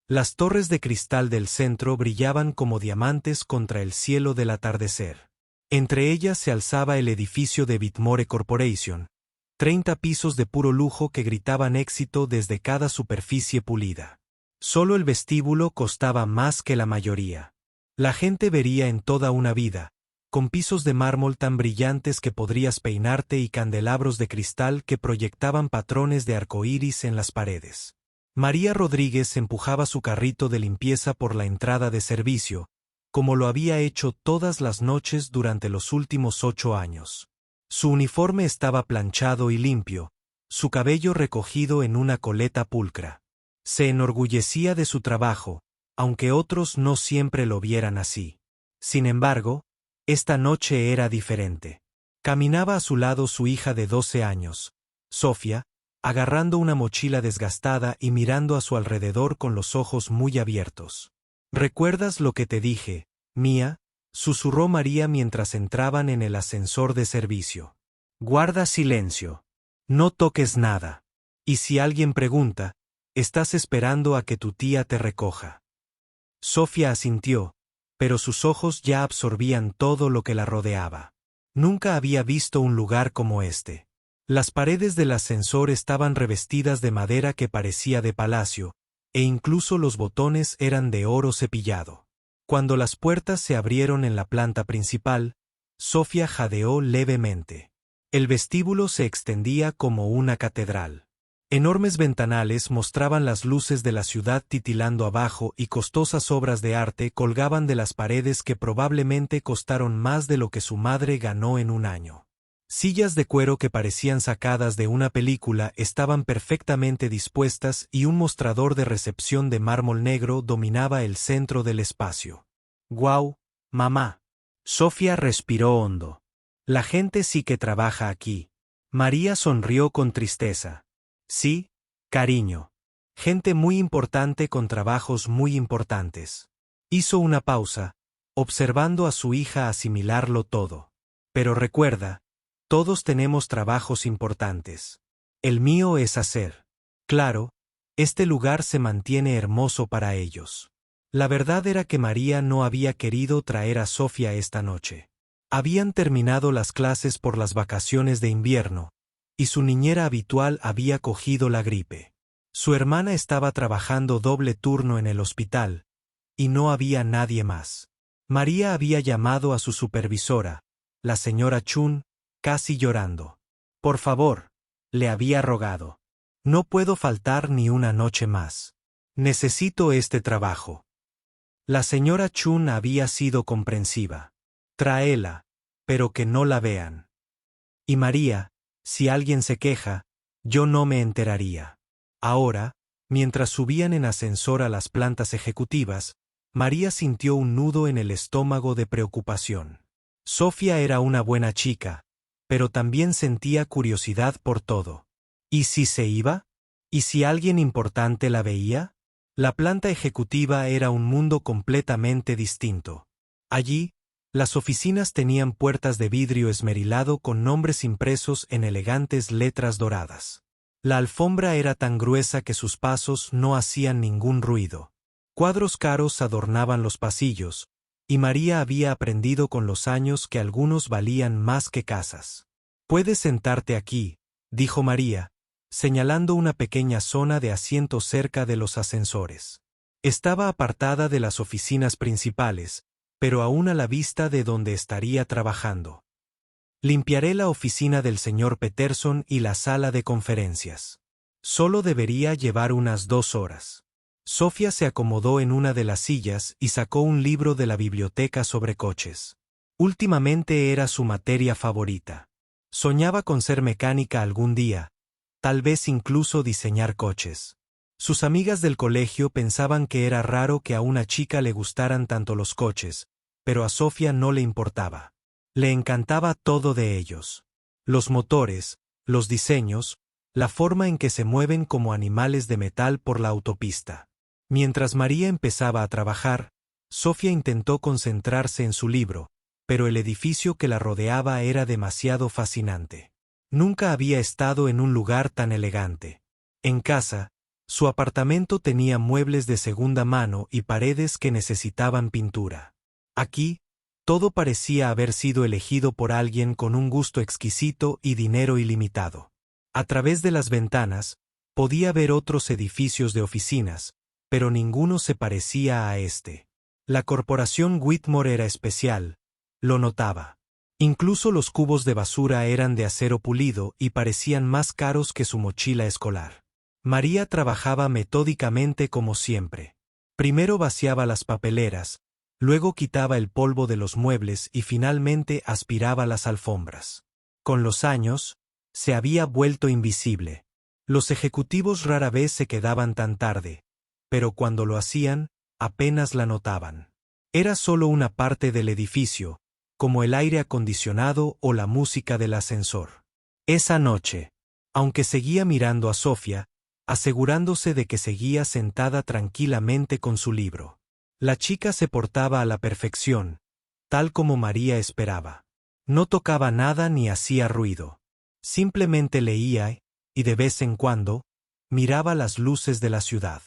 Las torres de cristal del centro brillaban como diamantes contra el cielo del atardecer. Entre ellas se alzaba el edificio de Bitmore Corporation, 30 pisos de puro lujo que gritaban éxito desde cada superficie pulida. Solo el vestíbulo costaba más que la mayoría. La gente vería en toda una vida, con pisos de mármol tan brillantes que podrías peinarte y candelabros de cristal que proyectaban patrones de arcoíris en las paredes. María Rodríguez empujaba su carrito de limpieza por la entrada de servicio, como lo había hecho todas las noches durante los últimos 8 años. Su uniforme estaba planchado y limpio, su cabello recogido en una coleta pulcra. Se enorgullecía de su trabajo, aunque otros no siempre lo vieran así. Sin embargo, esta noche era diferente. Caminaba a su lado su hija de 12 años, Sofía, agarrando una mochila desgastada y mirando a su alrededor con los ojos muy abiertos. «¿Recuerdas lo que te dije, Mía?», susurró María mientras entraban en el ascensor de servicio. «Guarda silencio. No toques nada. Y si alguien pregunta, estás esperando a que tu tía te recoja». Sofía asintió, pero sus ojos ya absorbían todo lo que la rodeaba. Nunca había visto un lugar como este. Las paredes del ascensor estaban revestidas de madera que parecía de palacio, e incluso los botones eran de oro cepillado. Cuando las puertas se abrieron en la planta principal, Sofía jadeó levemente. El vestíbulo se extendía como una catedral. Enormes ventanales mostraban las luces de la ciudad titilando abajo y costosas obras de arte colgaban de las paredes que probablemente costaron más de lo que su madre ganó en un año. Sillas de cuero que parecían sacadas de una película estaban perfectamente dispuestas y un mostrador de recepción de mármol negro dominaba el centro del espacio. «Guau, mamá». Sofía respiró hondo. «La gente sí que trabaja aquí». María sonrió con tristeza. «Sí, cariño. Gente muy importante con trabajos muy importantes». Hizo una pausa, observando a su hija asimilarlo todo. «Pero recuerda, todos tenemos trabajos importantes. El mío es hacer. Claro, este lugar se mantiene hermoso para ellos». La verdad era que María no había querido traer a Sofía esta noche. Habían terminado las clases por las vacaciones de invierno, y su niñera habitual había cogido la gripe. Su hermana estaba trabajando doble turno en el hospital, y no había nadie más. María había llamado a su supervisora, la señora Chun, casi llorando. «Por favor», le había rogado. «No puedo faltar ni una noche más. Necesito este trabajo». La señora Chun había sido comprensiva. «Tráela, pero que no la vean». Y María, si alguien se queja, yo no me enteraría. Ahora, mientras subían en ascensor a las plantas ejecutivas, María sintió un nudo en el estómago de preocupación. Sofía era una buena chica, pero también sentía curiosidad por todo. ¿Y si se iba? ¿Y si alguien importante la veía? La planta ejecutiva era un mundo completamente distinto. Allí, las oficinas tenían puertas de vidrio esmerilado con nombres impresos en elegantes letras doradas. La alfombra era tan gruesa que sus pasos no hacían ningún ruido. Cuadros caros adornaban los pasillos, y María había aprendido con los años que algunos valían más que casas. «Puedes sentarte aquí», dijo María, señalando una pequeña zona de asientos cerca de los ascensores. Estaba apartada de las oficinas principales, pero aún a la vista de donde estaría trabajando. «Limpiaré la oficina del señor Peterson y la sala de conferencias. Solo debería llevar unas 2 horas». Sofía se acomodó en una de las sillas y sacó un libro de la biblioteca sobre coches. Últimamente era su materia favorita. Soñaba con ser mecánica algún día, tal vez incluso diseñar coches. Sus amigas del colegio pensaban que era raro que a una chica le gustaran tanto los coches, pero a Sofía no le importaba. Le encantaba todo de ellos. Los motores, los diseños, la forma en que se mueven como animales de metal por la autopista. Mientras María empezaba a trabajar, Sofía intentó concentrarse en su libro, pero el edificio que la rodeaba era demasiado fascinante. Nunca había estado en un lugar tan elegante. En casa, Su apartamento tenía muebles de segunda mano y paredes que necesitaban pintura. Aquí, todo parecía haber sido elegido por alguien con un gusto exquisito y dinero ilimitado. A través de las ventanas, podía ver otros edificios de oficinas, pero ninguno se parecía a este. La corporación Whitmore era especial, lo notaba. Incluso los cubos de basura eran de acero pulido y parecían más caros que su mochila escolar. María trabajaba metódicamente como siempre. Primero vaciaba las papeleras, luego quitaba el polvo de los muebles y finalmente aspiraba las alfombras. Con los años, se había vuelto invisible. Los ejecutivos rara vez se quedaban tan tarde, pero cuando lo hacían, apenas la notaban. Era solo una parte del edificio, como el aire acondicionado o la música del ascensor. Esa noche, aunque seguía mirando a Sofía, asegurándose de que seguía sentada tranquilamente con su libro. La chica se portaba a la perfección, tal como María esperaba. No tocaba nada ni hacía ruido. Simplemente leía y de vez en cuando, miraba las luces de la ciudad.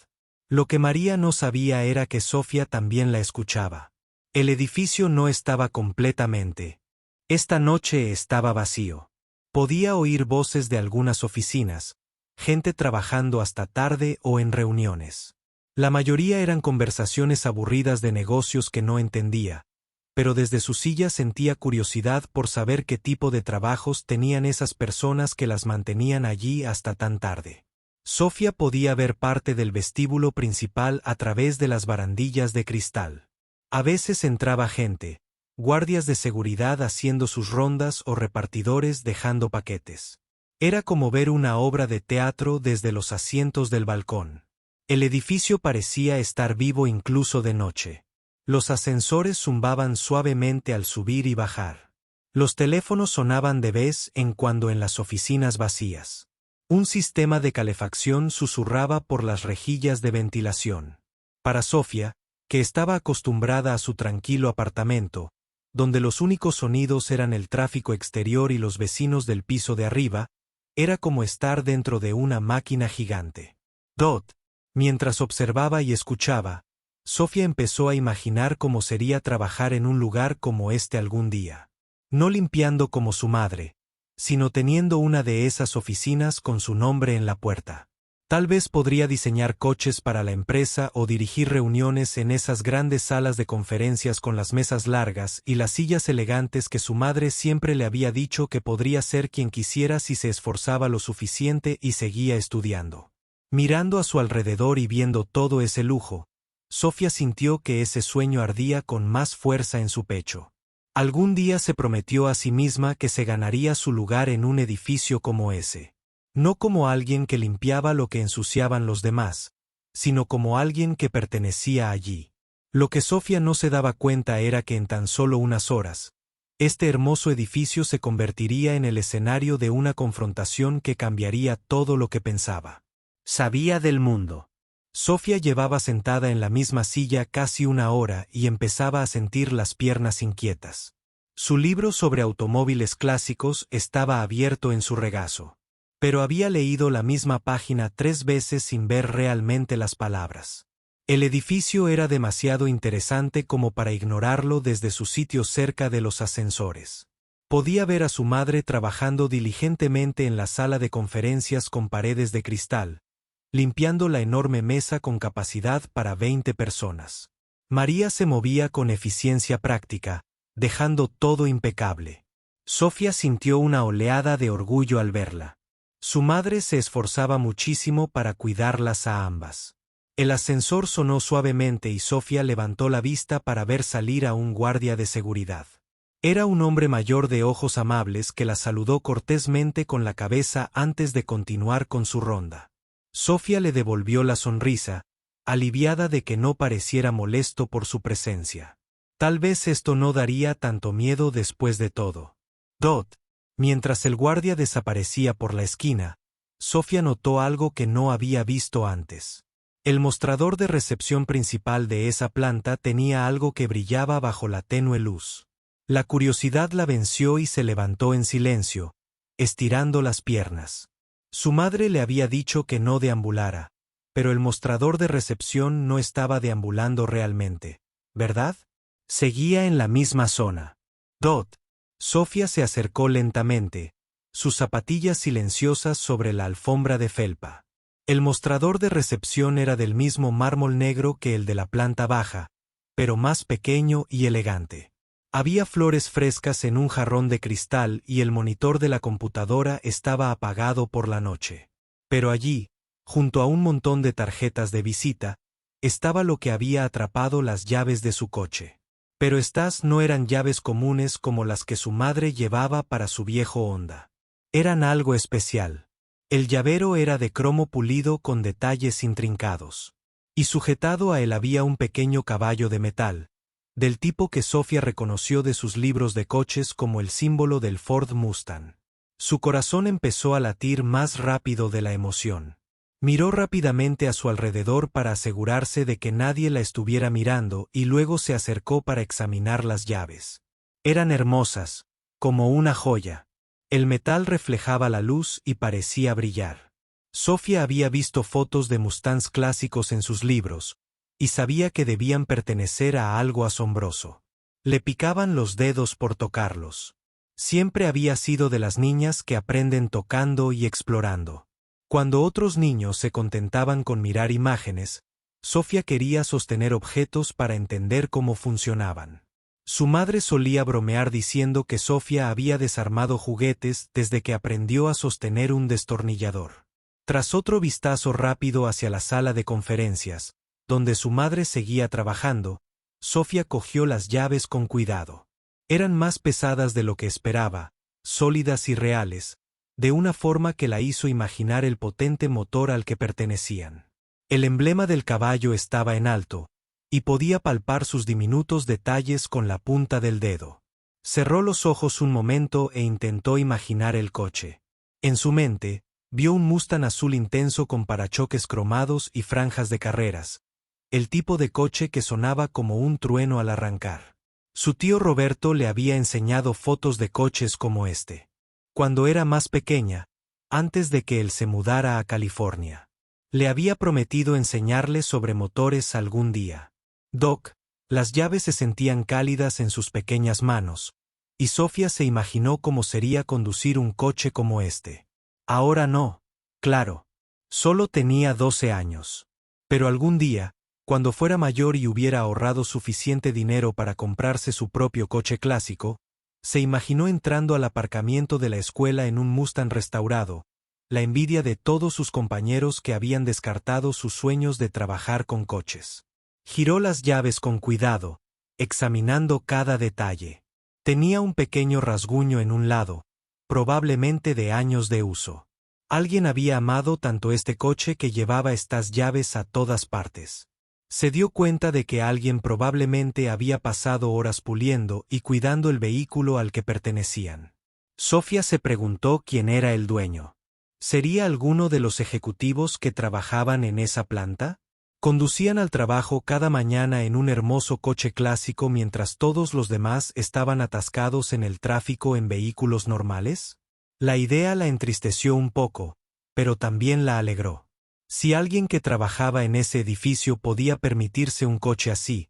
Lo que María no sabía era que Sofía también la escuchaba. El edificio no estaba completamente. Esta noche estaba vacío. Podía oír voces de algunas oficinas, gente trabajando hasta tarde o en reuniones. La mayoría eran conversaciones aburridas de negocios que no entendía, pero desde su silla sentía curiosidad por saber qué tipo de trabajos tenían esas personas que las mantenían allí hasta tan tarde. Sofía podía ver parte del vestíbulo principal a través de las barandillas de cristal. A veces entraba gente, guardias de seguridad haciendo sus rondas o repartidores dejando paquetes. Era como ver una obra de teatro desde los asientos del balcón. El edificio parecía estar vivo incluso de noche. Los ascensores zumbaban suavemente al subir y bajar. Los teléfonos sonaban de vez en cuando en las oficinas vacías. Un sistema de calefacción susurraba por las rejillas de ventilación. Para Sofía, que estaba acostumbrada a su tranquilo apartamento, donde los únicos sonidos eran el tráfico exterior y los vecinos del piso de arriba, era como estar dentro de una máquina gigante. Mientras observaba y escuchaba, Sofía empezó a imaginar cómo sería trabajar en un lugar como este algún día. No limpiando como su madre, sino teniendo una de esas oficinas con su nombre en la puerta. Tal vez podría diseñar coches para la empresa o dirigir reuniones en esas grandes salas de conferencias con las mesas largas y las sillas elegantes que su madre siempre le había dicho que podría ser quien quisiera si se esforzaba lo suficiente y seguía estudiando. Mirando a su alrededor y viendo todo ese lujo, Sofía sintió que ese sueño ardía con más fuerza en su pecho. Algún día se prometió a sí misma que se ganaría su lugar en un edificio como ese. No como alguien que limpiaba lo que ensuciaban los demás, sino como alguien que pertenecía allí. Lo que Sofía no se daba cuenta era que en tan solo unas horas, este hermoso edificio se convertiría en el escenario de una confrontación que cambiaría todo lo que pensaba. Sabía del mundo. Sofía llevaba sentada en la misma silla casi una hora y empezaba a sentir las piernas inquietas. Su libro sobre automóviles clásicos estaba abierto en su regazo. Pero había leído la misma página 3 veces sin ver realmente las palabras. El edificio era demasiado interesante como para ignorarlo desde su sitio cerca de los ascensores. Podía ver a su madre trabajando diligentemente en la sala de conferencias con paredes de cristal, limpiando la enorme mesa con capacidad para 20 personas. María se movía con eficiencia práctica, dejando todo impecable. Sofía sintió una oleada de orgullo al verla. Su madre se esforzaba muchísimo para cuidarlas a ambas. El ascensor sonó suavemente y Sofía levantó la vista para ver salir a un guardia de seguridad. Era un hombre mayor de ojos amables que la saludó cortésmente con la cabeza antes de continuar con su ronda. Sofía le devolvió la sonrisa, aliviada de que no pareciera molesto por su presencia. Tal vez esto no daría tanto miedo después de todo. Mientras el guardia desaparecía por la esquina, Sofía notó algo que no había visto antes. El mostrador de recepción principal de esa planta tenía algo que brillaba bajo la tenue luz. La curiosidad la venció y se levantó en silencio, estirando las piernas. Su madre le había dicho que no deambulara, pero el mostrador de recepción no estaba deambulando realmente, ¿verdad? Seguía en la misma zona. Dot. Sofía se acercó lentamente, sus zapatillas silenciosas sobre la alfombra de felpa. El mostrador de recepción era del mismo mármol negro que el de la planta baja, pero más pequeño y elegante. Había flores frescas en un jarrón de cristal y el monitor de la computadora estaba apagado por la noche. Pero allí, junto a un montón de tarjetas de visita, estaba lo que había atrapado las llaves de su coche. Pero estas no eran llaves comunes como las que su madre llevaba para su viejo Honda. Eran algo especial. El llavero era de cromo pulido con detalles intrincados. Y sujetado a él había un pequeño caballo de metal, del tipo que Sofía reconoció de sus libros de coches como el símbolo del Ford Mustang. Su corazón empezó a latir más rápido de la emoción. Miró rápidamente a su alrededor para asegurarse de que nadie la estuviera mirando y luego se acercó para examinar las llaves. Eran hermosas, como una joya. El metal reflejaba la luz y parecía brillar. Sofía había visto fotos de Mustangs clásicos en sus libros, y sabía que debían pertenecer a algo asombroso. Le picaban los dedos por tocarlos. Siempre había sido de las niñas que aprenden tocando y explorando. Cuando otros niños se contentaban con mirar imágenes, Sofía quería sostener objetos para entender cómo funcionaban. Su madre solía bromear diciendo que Sofía había desarmado juguetes desde que aprendió a sostener un destornillador. Tras otro vistazo rápido hacia la sala de conferencias, donde su madre seguía trabajando, Sofía cogió las llaves con cuidado. Eran más pesadas de lo que esperaba, sólidas y reales, de una forma que la hizo imaginar el potente motor al que pertenecían. El emblema del caballo estaba en alto, y podía palpar sus diminutos detalles con la punta del dedo. Cerró los ojos un momento e intentó imaginar el coche. En su mente, vio un Mustang azul intenso con parachoques cromados y franjas de carreras, el tipo de coche que sonaba como un trueno al arrancar. Su tío Roberto le había enseñado fotos de coches como este, cuando era más pequeña, antes de que él se mudara a California. Le había prometido enseñarle sobre motores algún día. Doc, las llaves se sentían cálidas en sus pequeñas manos, y Sofía se imaginó cómo sería conducir un coche como este. Ahora no, claro. Solo tenía 12 años. Pero algún día, cuando fuera mayor y hubiera ahorrado suficiente dinero para comprarse su propio coche clásico, se imaginó entrando al aparcamiento de la escuela en un Mustang restaurado, la envidia de todos sus compañeros que habían descartado sus sueños de trabajar con coches. Giró las llaves con cuidado, examinando cada detalle. Tenía un pequeño rasguño en un lado, probablemente de años de uso. Alguien había amado tanto este coche que llevaba estas llaves a todas partes. Se dio cuenta de que alguien probablemente había pasado horas puliendo y cuidando el vehículo al que pertenecían. Sofía se preguntó quién era el dueño. ¿Sería alguno de los ejecutivos que trabajaban en esa planta? Conducían al trabajo cada mañana en un hermoso coche clásico mientras todos los demás estaban atascados en el tráfico en vehículos normales. La idea la entristeció un poco, pero también la alegró. Si alguien que trabajaba en ese edificio podía permitirse un coche así,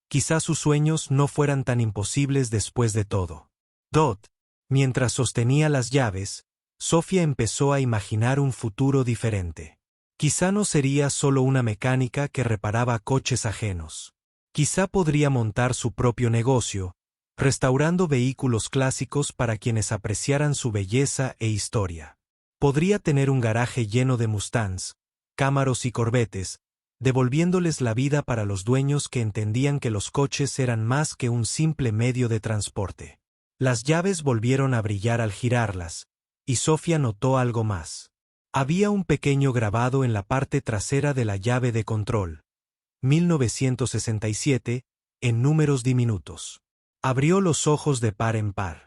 quizás sus sueños no fueran tan imposibles después de todo. Dot. Mientras sostenía las llaves, Sofía empezó a imaginar un futuro diferente. Quizá no sería solo una mecánica que reparaba coches ajenos. Quizá podría montar su propio negocio, restaurando vehículos clásicos para quienes apreciaran su belleza e historia. Podría tener un garaje lleno de Mustangs, Camaros y Corvettes, devolviéndoles la vida para los dueños que entendían que los coches eran más que un simple medio de transporte. Las llaves volvieron a brillar al girarlas, y Sofía notó algo más. Había un pequeño grabado en la parte trasera de la llave de control. 1967, en números diminutos. Abrió los ojos de par en par.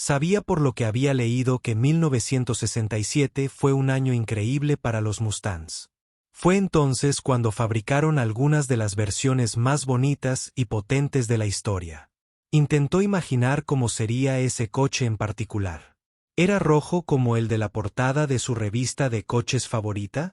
Sabía por lo que había leído que 1967 fue un año increíble para los Mustangs. Fue entonces cuando fabricaron algunas de las versiones más bonitas y potentes de la historia. Intentó imaginar cómo sería ese coche en particular. ¿Era rojo como el de la portada de su revista de coches favorita?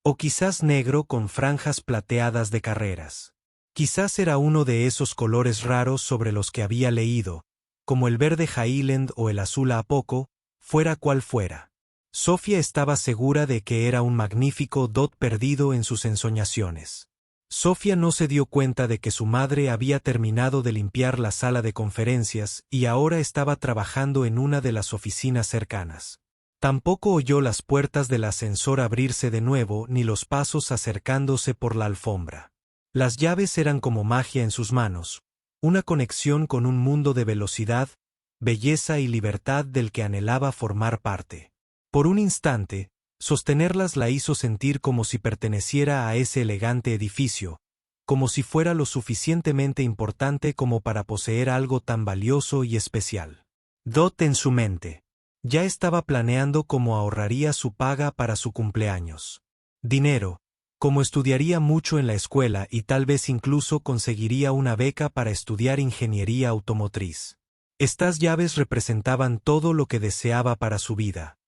O quizás negro con franjas plateadas de carreras. Quizás era uno de esos colores raros sobre los que había leído, como el verde Highland o el azul Apoco, fuera cual fuera. Sofía estaba segura de que era un magnífico dot perdido en sus ensoñaciones. Sofía no se dio cuenta de que su madre había terminado de limpiar la sala de conferencias y ahora estaba trabajando en una de las oficinas cercanas. Tampoco oyó las puertas del ascensor abrirse de nuevo ni los pasos acercándose por la alfombra. Las llaves eran como magia en sus manos, una conexión con un mundo de velocidad, belleza y libertad del que anhelaba formar parte. Por un instante, sostenerlas la hizo sentir como si perteneciera a ese elegante edificio, como si fuera lo suficientemente importante como para poseer algo tan valioso y especial. Dot en su mente. Ya estaba planeando cómo ahorraría su paga para su cumpleaños. Dinero, como estudiaría mucho en la escuela y tal vez incluso conseguiría una beca para estudiar ingeniería automotriz. Estas llaves representaban todo lo que deseaba para su vida.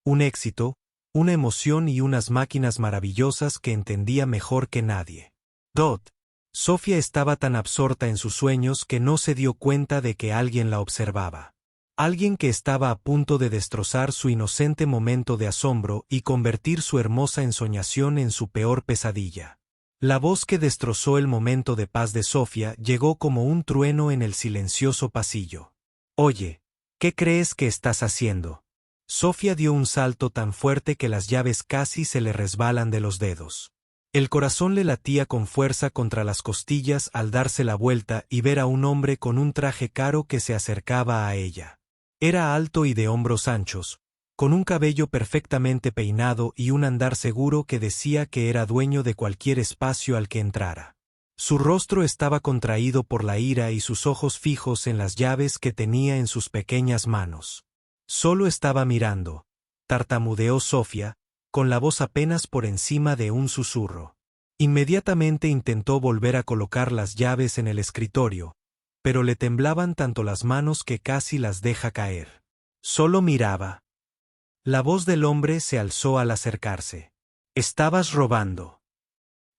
Un éxito, una emoción y unas máquinas maravillosas que entendía mejor que nadie. Dot. Sofía estaba tan absorta en sus sueños que no se dio cuenta de que alguien la observaba. Alguien que estaba a punto de destrozar su inocente momento de asombro y convertir su hermosa ensoñación en su peor pesadilla. La voz que destrozó el momento de paz de Sofía llegó como un trueno en el silencioso pasillo. Oye, ¿qué crees que estás haciendo? Sofía dio un salto tan fuerte que las llaves casi se le resbalan de los dedos. El corazón le latía con fuerza contra las costillas al darse la vuelta y ver a un hombre con un traje caro que se acercaba a ella. Era alto y de hombros anchos, con un cabello perfectamente peinado y un andar seguro que decía que era dueño de cualquier espacio al que entrara. Su rostro estaba contraído por la ira y sus ojos fijos en las llaves que tenía en sus pequeñas manos. Solo estaba mirando, tartamudeó Sofía, con la voz apenas por encima de un susurro. Inmediatamente intentó volver a colocar las llaves en el escritorio, pero le temblaban tanto las manos que casi las deja caer. Solo miraba. La voz del hombre se alzó al acercarse. «Estabas robando.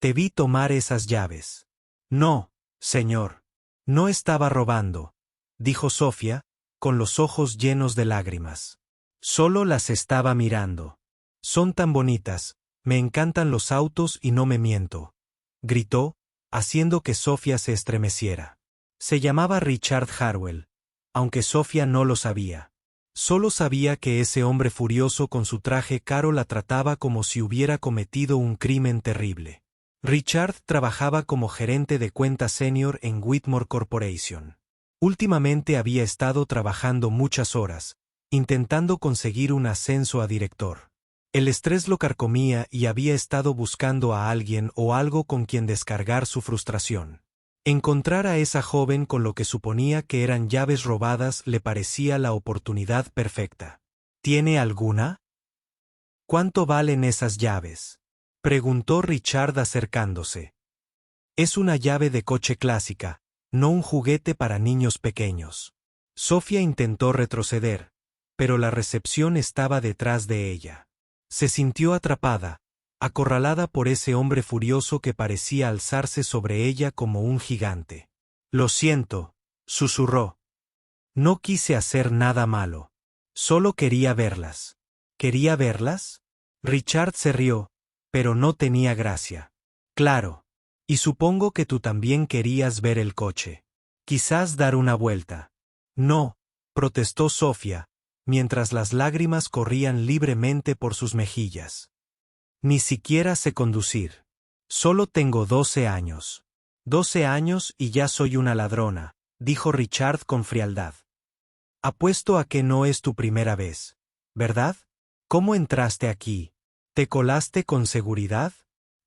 Te vi tomar esas llaves». «No, señor. No estaba robando», dijo Sofía, con los ojos llenos de lágrimas. «Solo las estaba mirando. Son tan bonitas, me encantan los autos y no me miento», gritó, haciendo que Sofía se estremeciera. Se llamaba Richard Harwell, aunque Sofía no lo sabía. Solo sabía que ese hombre furioso con su traje caro la trataba como si hubiera cometido un crimen terrible. Richard trabajaba como gerente de cuenta senior en Whitmore Corporation. Últimamente había estado trabajando muchas horas, intentando conseguir un ascenso a director. El estrés lo carcomía y había estado buscando a alguien o algo con quien descargar su frustración. Encontrar a esa joven con lo que suponía que eran llaves robadas le parecía la oportunidad perfecta. ¿Tiene alguna? ¿Cuánto valen esas llaves?, preguntó Richard acercándose. Es una llave de coche clásica, no un juguete para niños pequeños. Sofía intentó retroceder, pero la recepción estaba detrás de ella. Se sintió atrapada, acorralada por ese hombre furioso que parecía alzarse sobre ella como un gigante. «Lo siento», susurró. «No quise hacer nada malo. Solo quería verlas». «¿Quería verlas?». Richard se rió, pero no tenía gracia. «Claro. Y supongo que tú también querías ver el coche. Quizás dar una vuelta». «No», protestó Sofía, mientras las lágrimas corrían libremente por sus mejillas. «Ni siquiera sé conducir. Solo tengo 12 años». «12 años y ya soy una ladrona», dijo Richard con frialdad. «Apuesto a que no es tu primera vez, ¿verdad? ¿Cómo entraste aquí? ¿Te colaste con seguridad?».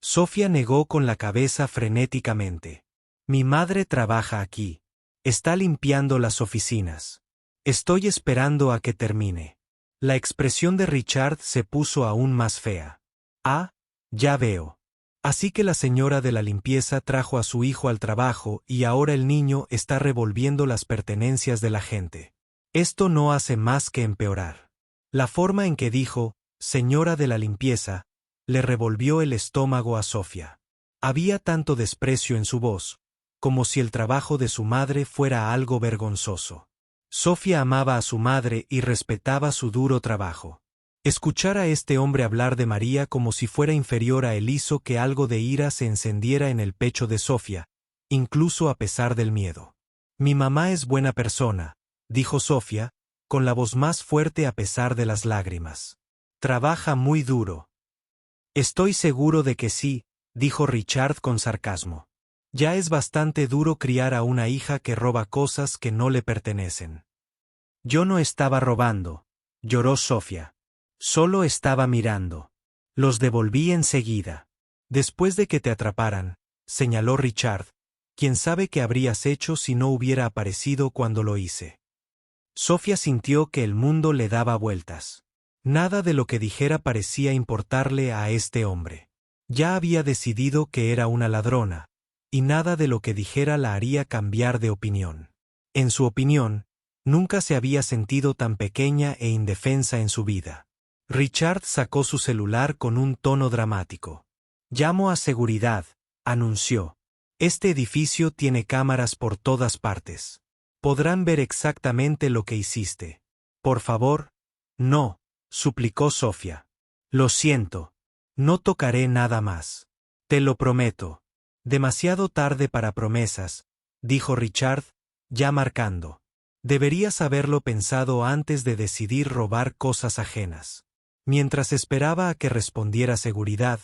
Sofía negó con la cabeza frenéticamente. «Mi madre trabaja aquí. Está limpiando las oficinas. Estoy esperando a que termine». La expresión de Richard se puso aún más fea. «Ah, ya veo. Así que la señora de la limpieza trajo a su hijo al trabajo y ahora el niño está revolviendo las pertenencias de la gente. Esto no hace más que empeorar». La forma en que dijo «señora de la limpieza» le revolvió el estómago a Sofía. Había tanto desprecio en su voz, como si el trabajo de su madre fuera algo vergonzoso. Sofía amaba a su madre y respetaba su duro trabajo. Escuchar a este hombre hablar de María como si fuera inferior a él hizo que algo de ira se encendiera en el pecho de Sofía, incluso a pesar del miedo. «Mi mamá es buena persona», dijo Sofía, con la voz más fuerte a pesar de las lágrimas. «Trabaja muy duro». «Estoy seguro de que sí», dijo Richard con sarcasmo. «Ya es bastante duro criar a una hija que roba cosas que no le pertenecen». «Yo no estaba robando», lloró Sofía. «Solo estaba mirando. Los devolví enseguida». «Después de que te atraparan», señaló Richard, «¿quién sabe qué habrías hecho si no hubiera aparecido cuando lo hice?» Sofía sintió que el mundo le daba vueltas. Nada de lo que dijera parecía importarle a este hombre. Ya había decidido que era una ladrona, y nada de lo que dijera la haría cambiar de opinión. En su opinión, nunca se había sentido tan pequeña e indefensa en su vida. Richard sacó su celular con un tono dramático. «Llamo a seguridad», anunció. «Este edificio tiene cámaras por todas partes. Podrán ver exactamente lo que hiciste». «Por favor». «No», suplicó Sofía. «Lo siento. No tocaré nada más. Te lo prometo». «Demasiado tarde para promesas», dijo Richard, ya marcando. «Deberías haberlo pensado antes de decidir robar cosas ajenas». Mientras esperaba a que respondiera seguridad,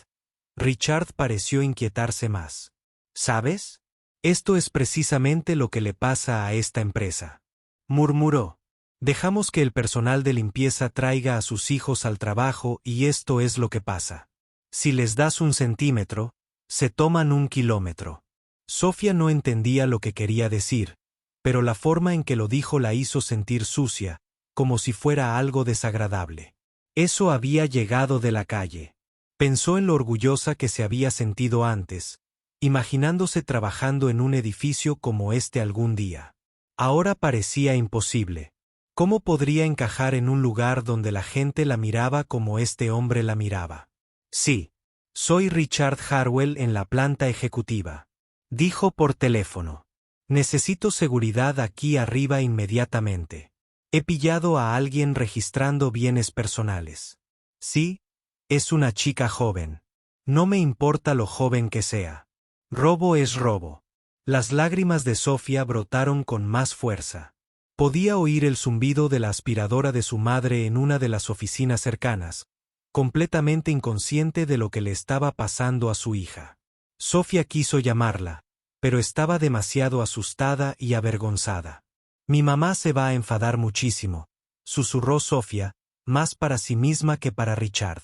Richard pareció inquietarse más. «¿Sabes? Esto es precisamente lo que le pasa a esta empresa», murmuró. «Dejamos que el personal de limpieza traiga a sus hijos al trabajo y esto es lo que pasa. Si les das 1 centímetro, se toman 1 kilómetro». Sofía no entendía lo que quería decir, pero la forma en que lo dijo la hizo sentir sucia, como si fuera algo desagradable. Eso había llegado de la calle. Pensó en lo orgullosa que se había sentido antes, imaginándose trabajando en un edificio como este algún día. Ahora parecía imposible. ¿Cómo podría encajar en un lugar donde la gente la miraba como este hombre la miraba? «Sí. Soy Richard Harwell en la planta ejecutiva», dijo por teléfono. «Necesito seguridad aquí arriba inmediatamente. He pillado a alguien registrando bienes personales». «Sí, es una chica joven. No me importa lo joven que sea. Robo es robo». Las lágrimas de Sofía brotaron con más fuerza. Podía oír el zumbido de la aspiradora de su madre en una de las oficinas cercanas, completamente inconsciente de lo que le estaba pasando a su hija. Sofía quiso llamarla, pero estaba demasiado asustada y avergonzada. «Mi mamá se va a enfadar muchísimo», susurró Sofía, más para sí misma que para Richard.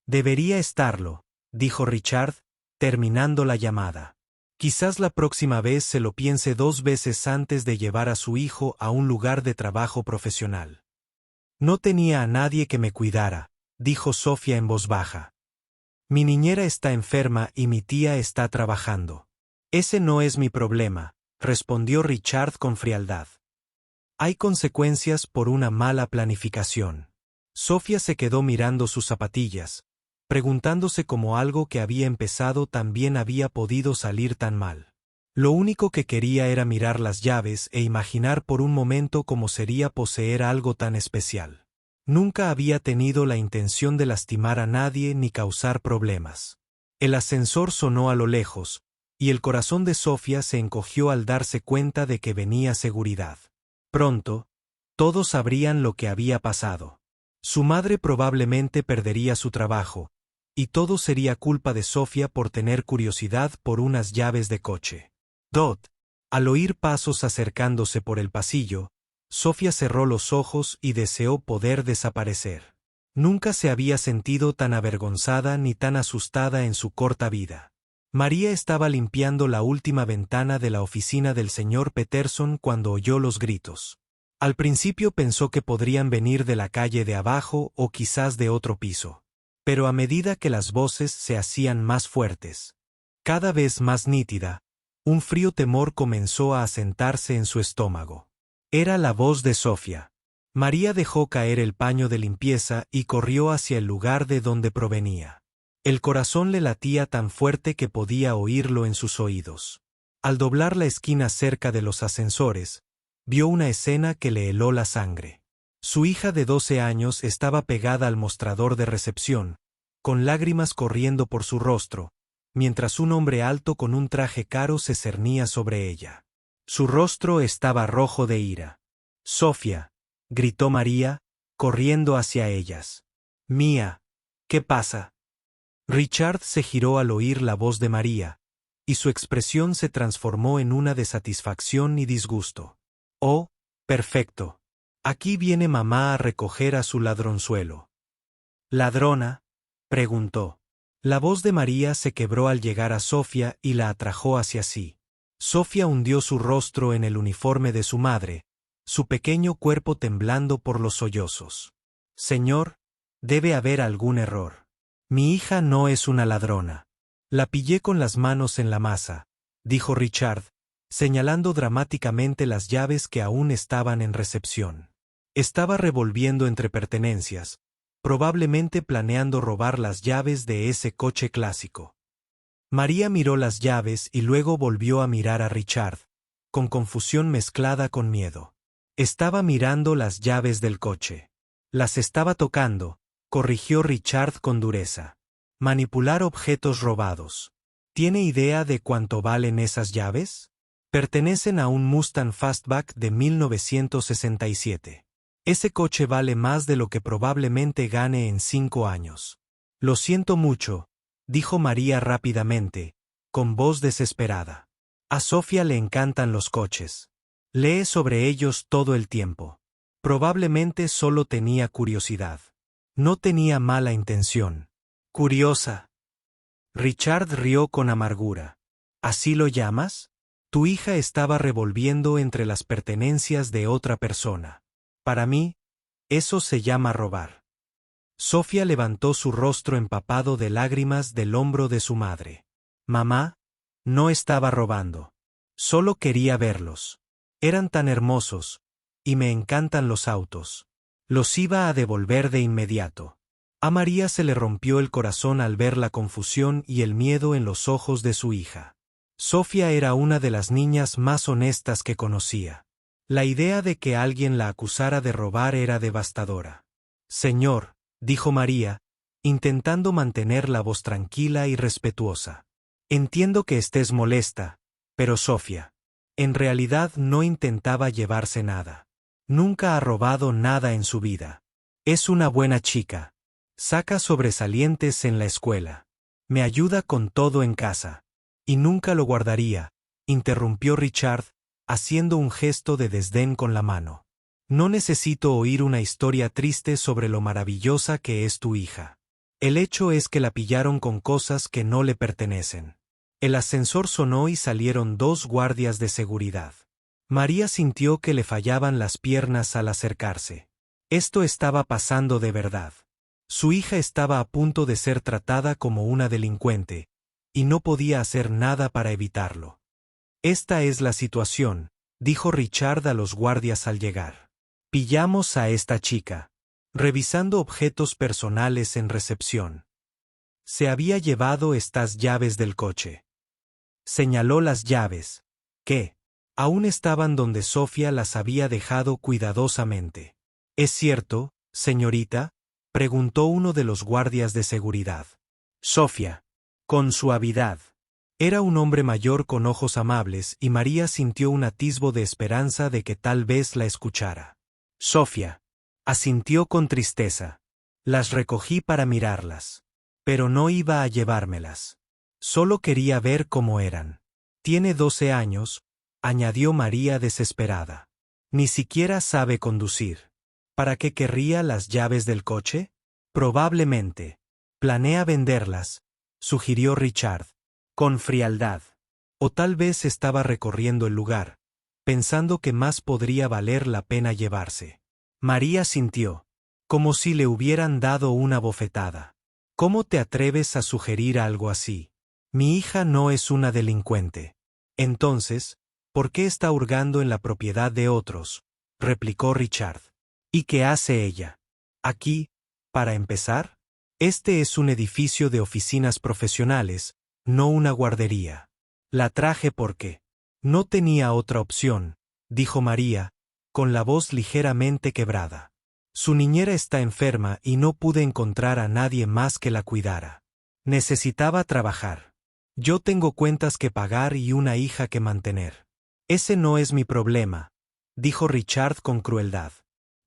«Debería estarlo», dijo Richard, terminando la llamada. «Quizás la próxima vez se lo piense 2 veces antes de llevar a su hijo a un lugar de trabajo profesional». «No tenía a nadie que me cuidara», dijo Sofía en voz baja. «Mi niñera está enferma y mi tía está trabajando». «Ese no es mi problema», respondió Richard con frialdad. «Hay consecuencias por una mala planificación». Sofía se quedó mirando sus zapatillas, preguntándose cómo algo que había empezado tan bien había podido salir tan mal. Lo único que quería era mirar las llaves e imaginar por un momento cómo sería poseer algo tan especial. Nunca había tenido la intención de lastimar a nadie ni causar problemas. El ascensor sonó a lo lejos, y el corazón de Sofía se encogió al darse cuenta de que venía seguridad. Pronto, todos sabrían lo que había pasado. Su madre probablemente perdería su trabajo, y todo sería culpa de Sofía por tener curiosidad por unas llaves de coche. Al oír pasos acercándose por el pasillo, Sofía cerró los ojos y deseó poder desaparecer. Nunca se había sentido tan avergonzada ni tan asustada en su corta vida. María estaba limpiando la última ventana de la oficina del señor Peterson cuando oyó los gritos. Al principio pensó que podrían venir de la calle de abajo o quizás de otro piso. Pero a medida que las voces se hacían más fuertes, cada vez más nítida, un frío temor comenzó a asentarse en su estómago. Era la voz de Sofía. María dejó caer el paño de limpieza y corrió hacia el lugar de donde provenía. El corazón le latía tan fuerte que podía oírlo en sus oídos. Al doblar la esquina cerca de los ascensores, vio una escena que le heló la sangre. Su hija de 12 años estaba pegada al mostrador de recepción, con lágrimas corriendo por su rostro, mientras un hombre alto con un traje caro se cernía sobre ella. Su rostro estaba rojo de ira. «Sofía», gritó María, corriendo hacia ellas. «Mía, ¿qué pasa?». Richard se giró al oír la voz de María, y su expresión se transformó en una de satisfacción y disgusto. «Oh, perfecto. Aquí viene mamá a recoger a su ladronzuelo». «¿Ladrona?», preguntó. La voz de María se quebró al llegar a Sofía y la atrajo hacia sí. Sofía hundió su rostro en el uniforme de su madre, su pequeño cuerpo temblando por los sollozos. «Señor, debe haber algún error. Mi hija no es una ladrona. La pillé con las manos en la masa», dijo Richard, señalando dramáticamente las llaves que aún estaban en recepción. Estaba revolviendo entre pertenencias, probablemente planeando robar las llaves de ese coche clásico. María miró las llaves y luego volvió a mirar a Richard, con confusión mezclada con miedo. Estaba mirando las llaves del coche. Las estaba tocando, corrigió Richard con dureza. Manipular objetos robados. ¿Tiene idea de cuánto valen esas llaves? Pertenecen a un Mustang Fastback de 1967. Ese coche vale más de lo que probablemente gane en 5 años. Lo siento mucho, dijo María rápidamente, con voz desesperada. A Sofía le encantan los coches. Lee sobre ellos todo el tiempo. Probablemente solo tenía curiosidad. No tenía mala intención. Curiosa. Richard rió con amargura. ¿Así lo llamas? Tu hija estaba revolviendo entre las pertenencias de otra persona. Para mí, eso se llama robar. Sofía levantó su rostro empapado de lágrimas del hombro de su madre. Mamá, no estaba robando. Solo quería verlos. Eran tan hermosos, y me encantan los autos. Los iba a devolver de inmediato. A María se le rompió el corazón al ver la confusión y el miedo en los ojos de su hija. Sofía era una de las niñas más honestas que conocía. La idea de que alguien la acusara de robar era devastadora. Señor, dijo María, intentando mantener la voz tranquila y respetuosa. Entiendo que estés molesta, pero Sofía, en realidad no intentaba llevarse nada. Nunca ha robado nada en su vida. Es una buena chica. Saca sobresalientes en la escuela. Me ayuda con todo en casa. Y nunca lo guardaría, interrumpió Richard, haciendo un gesto de desdén con la mano. No necesito oír una historia triste sobre lo maravillosa que es tu hija. El hecho es que la pillaron con cosas que no le pertenecen. El ascensor sonó y salieron 2 guardias de seguridad. María sintió que le fallaban las piernas al acercarse. Esto estaba pasando de verdad. Su hija estaba a punto de ser tratada como una delincuente, y no podía hacer nada para evitarlo. Esta es la situación, dijo Richard a los guardias al llegar. Pillamos a esta chica. Revisando objetos personales en recepción. Se había llevado estas llaves del coche. Señaló las llaves, que aún estaban donde Sofía las había dejado cuidadosamente. ¿Es cierto, señorita?, preguntó uno de los guardias de seguridad. Sofía, con suavidad. Era un hombre mayor con ojos amables y María sintió un atisbo de esperanza de que tal vez la escuchara. Sofía, asintió con tristeza. Las recogí para mirarlas. Pero no iba a llevármelas. Solo quería ver cómo eran. Tiene 12 años, añadió María desesperada. Ni siquiera sabe conducir. ¿Para qué querría las llaves del coche? Probablemente. Planea venderlas, sugirió Richard, con frialdad. O tal vez estaba recorriendo el lugar, pensando que más podría valer la pena llevarse. María sintió, como si le hubieran dado una bofetada. ¿Cómo te atreves a sugerir algo así? Mi hija no es una delincuente. Entonces, ¿por qué está hurgando en la propiedad de otros?, replicó Richard. ¿Y qué hace ella? Aquí, para empezar. Este es un edificio de oficinas profesionales, no una guardería. La traje porque no tenía otra opción, dijo María, con la voz ligeramente quebrada. Su niñera está enferma y no pude encontrar a nadie más que la cuidara. Necesitaba trabajar. Yo tengo cuentas que pagar y una hija que mantener. Ese no es mi problema, dijo Richard con crueldad.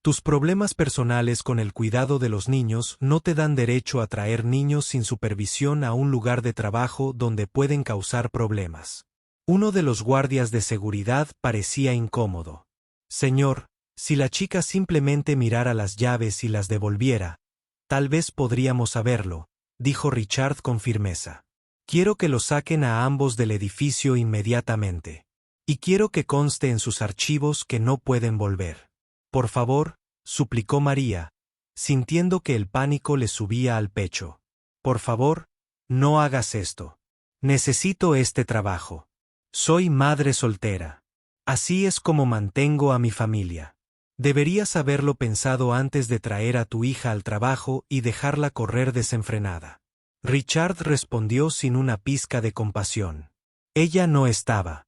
Tus problemas personales con el cuidado de los niños no te dan derecho a traer niños sin supervisión a un lugar de trabajo donde pueden causar problemas. Uno de los guardias de seguridad parecía incómodo. Señor, si la chica simplemente mirara las llaves y las devolviera, tal vez podríamos saberlo, dijo Richard con firmeza. Quiero que lo saquen a ambos del edificio inmediatamente. Y quiero que conste en sus archivos que no pueden volver. Por favor, suplicó María, sintiendo que el pánico le subía al pecho. Por favor, no hagas esto. Necesito este trabajo. Soy madre soltera. Así es como mantengo a mi familia. Deberías haberlo pensado antes de traer a tu hija al trabajo y dejarla correr desenfrenada. Richard respondió sin una pizca de compasión. Ella no estaba.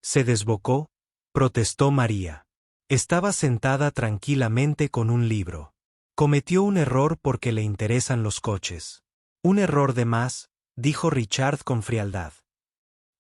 Se desbocó, protestó María. Estaba sentada tranquilamente con un libro. Cometió un error porque le interesan los coches. Un error de más, dijo Richard con frialdad.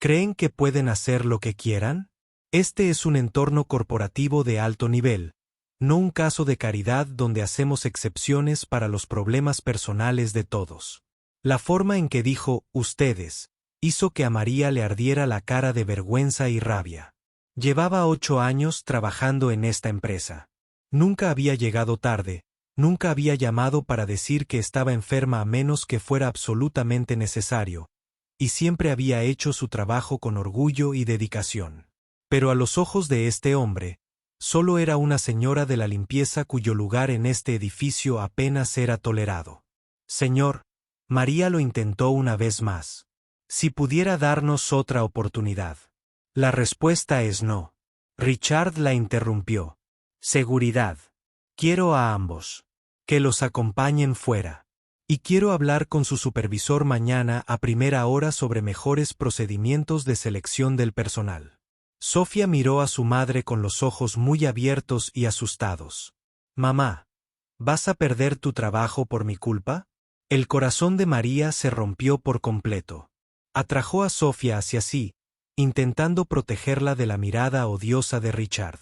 ¿Creen que pueden hacer lo que quieran? Este es un entorno corporativo de alto nivel, no un caso de caridad donde hacemos excepciones para los problemas personales de todos. La forma en que dijo «ustedes» hizo que a María le ardiera la cara de vergüenza y rabia. Llevaba 8 años trabajando en esta empresa. Nunca había llegado tarde, nunca había llamado para decir que estaba enferma a menos que fuera absolutamente necesario, y siempre había hecho su trabajo con orgullo y dedicación. Pero a los ojos de este hombre, solo era una señora de la limpieza cuyo lugar en este edificio apenas era tolerado. Señor, María lo intentó una vez más. Si pudiera darnos otra oportunidad. La respuesta es no. Richard la interrumpió. Seguridad. Quiero a ambos. Que los acompañen fuera. Y quiero hablar con su supervisor mañana a primera hora sobre mejores procedimientos de selección del personal. Sofía miró a su madre con los ojos muy abiertos y asustados. Mamá, ¿vas a perder tu trabajo por mi culpa? El corazón de María se rompió por completo. Atrajo a Sofía hacia sí, intentando protegerla de la mirada odiosa de Richard.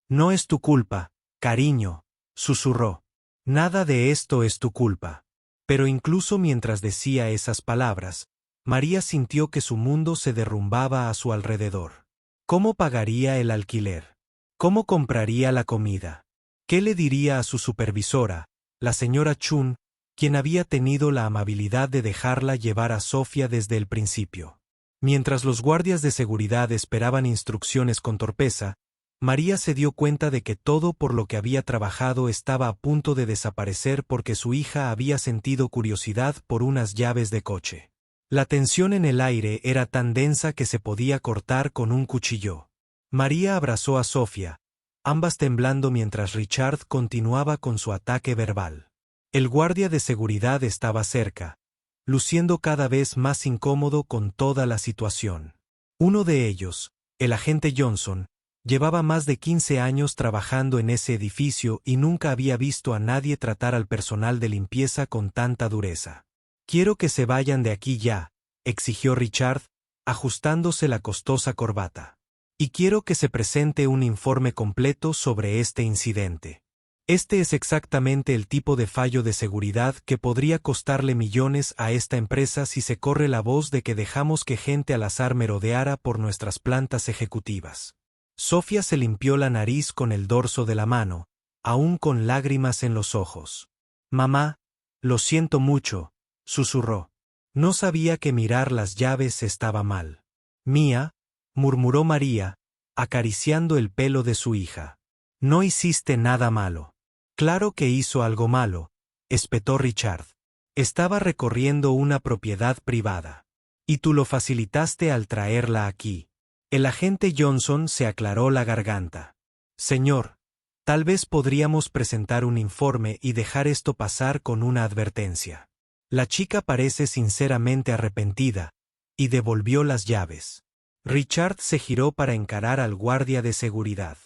No es tu culpa, cariño, susurró. Nada de esto es tu culpa. Pero incluso mientras decía esas palabras, María sintió que su mundo se derrumbaba a su alrededor. ¿Cómo pagaría el alquiler? ¿Cómo compraría la comida? ¿Qué le diría a su supervisora, la señora Chun, quien había tenido la amabilidad de dejarla llevar a Sofía desde el principio? Mientras los guardias de seguridad esperaban instrucciones con torpeza, María se dio cuenta de que todo por lo que había trabajado estaba a punto de desaparecer porque su hija había sentido curiosidad por unas llaves de coche. La tensión en el aire era tan densa que se podía cortar con un cuchillo. María abrazó a Sofía, ambas temblando mientras Richard continuaba con su ataque verbal. El guardia de seguridad estaba cerca, luciendo cada vez más incómodo con toda la situación. Uno de ellos, el agente Johnson, llevaba más de 15 años trabajando en ese edificio y nunca había visto a nadie tratar al personal de limpieza con tanta dureza. Quiero que se vayan de aquí ya, exigió Richard, ajustándose la costosa corbata. Y quiero que se presente un informe completo sobre este incidente. Este es exactamente el tipo de fallo de seguridad que podría costarle millones a esta empresa si se corre la voz de que dejamos que gente al azar merodeara por nuestras plantas ejecutivas. Sofía se limpió la nariz con el dorso de la mano, aún con lágrimas en los ojos. Mamá, lo siento mucho, susurró. No sabía que mirar las llaves estaba mal. Mía, murmuró María, acariciando el pelo de su hija. No hiciste nada malo. Claro que hizo algo malo, espetó Richard. Estaba recorriendo una propiedad privada. Y tú lo facilitaste al traerla aquí. El agente Johnson se aclaró la garganta. Señor, tal vez podríamos presentar un informe y dejar esto pasar con una advertencia. La chica parece sinceramente arrepentida, y devolvió las llaves. Richard se giró para encarar al guardia de seguridad.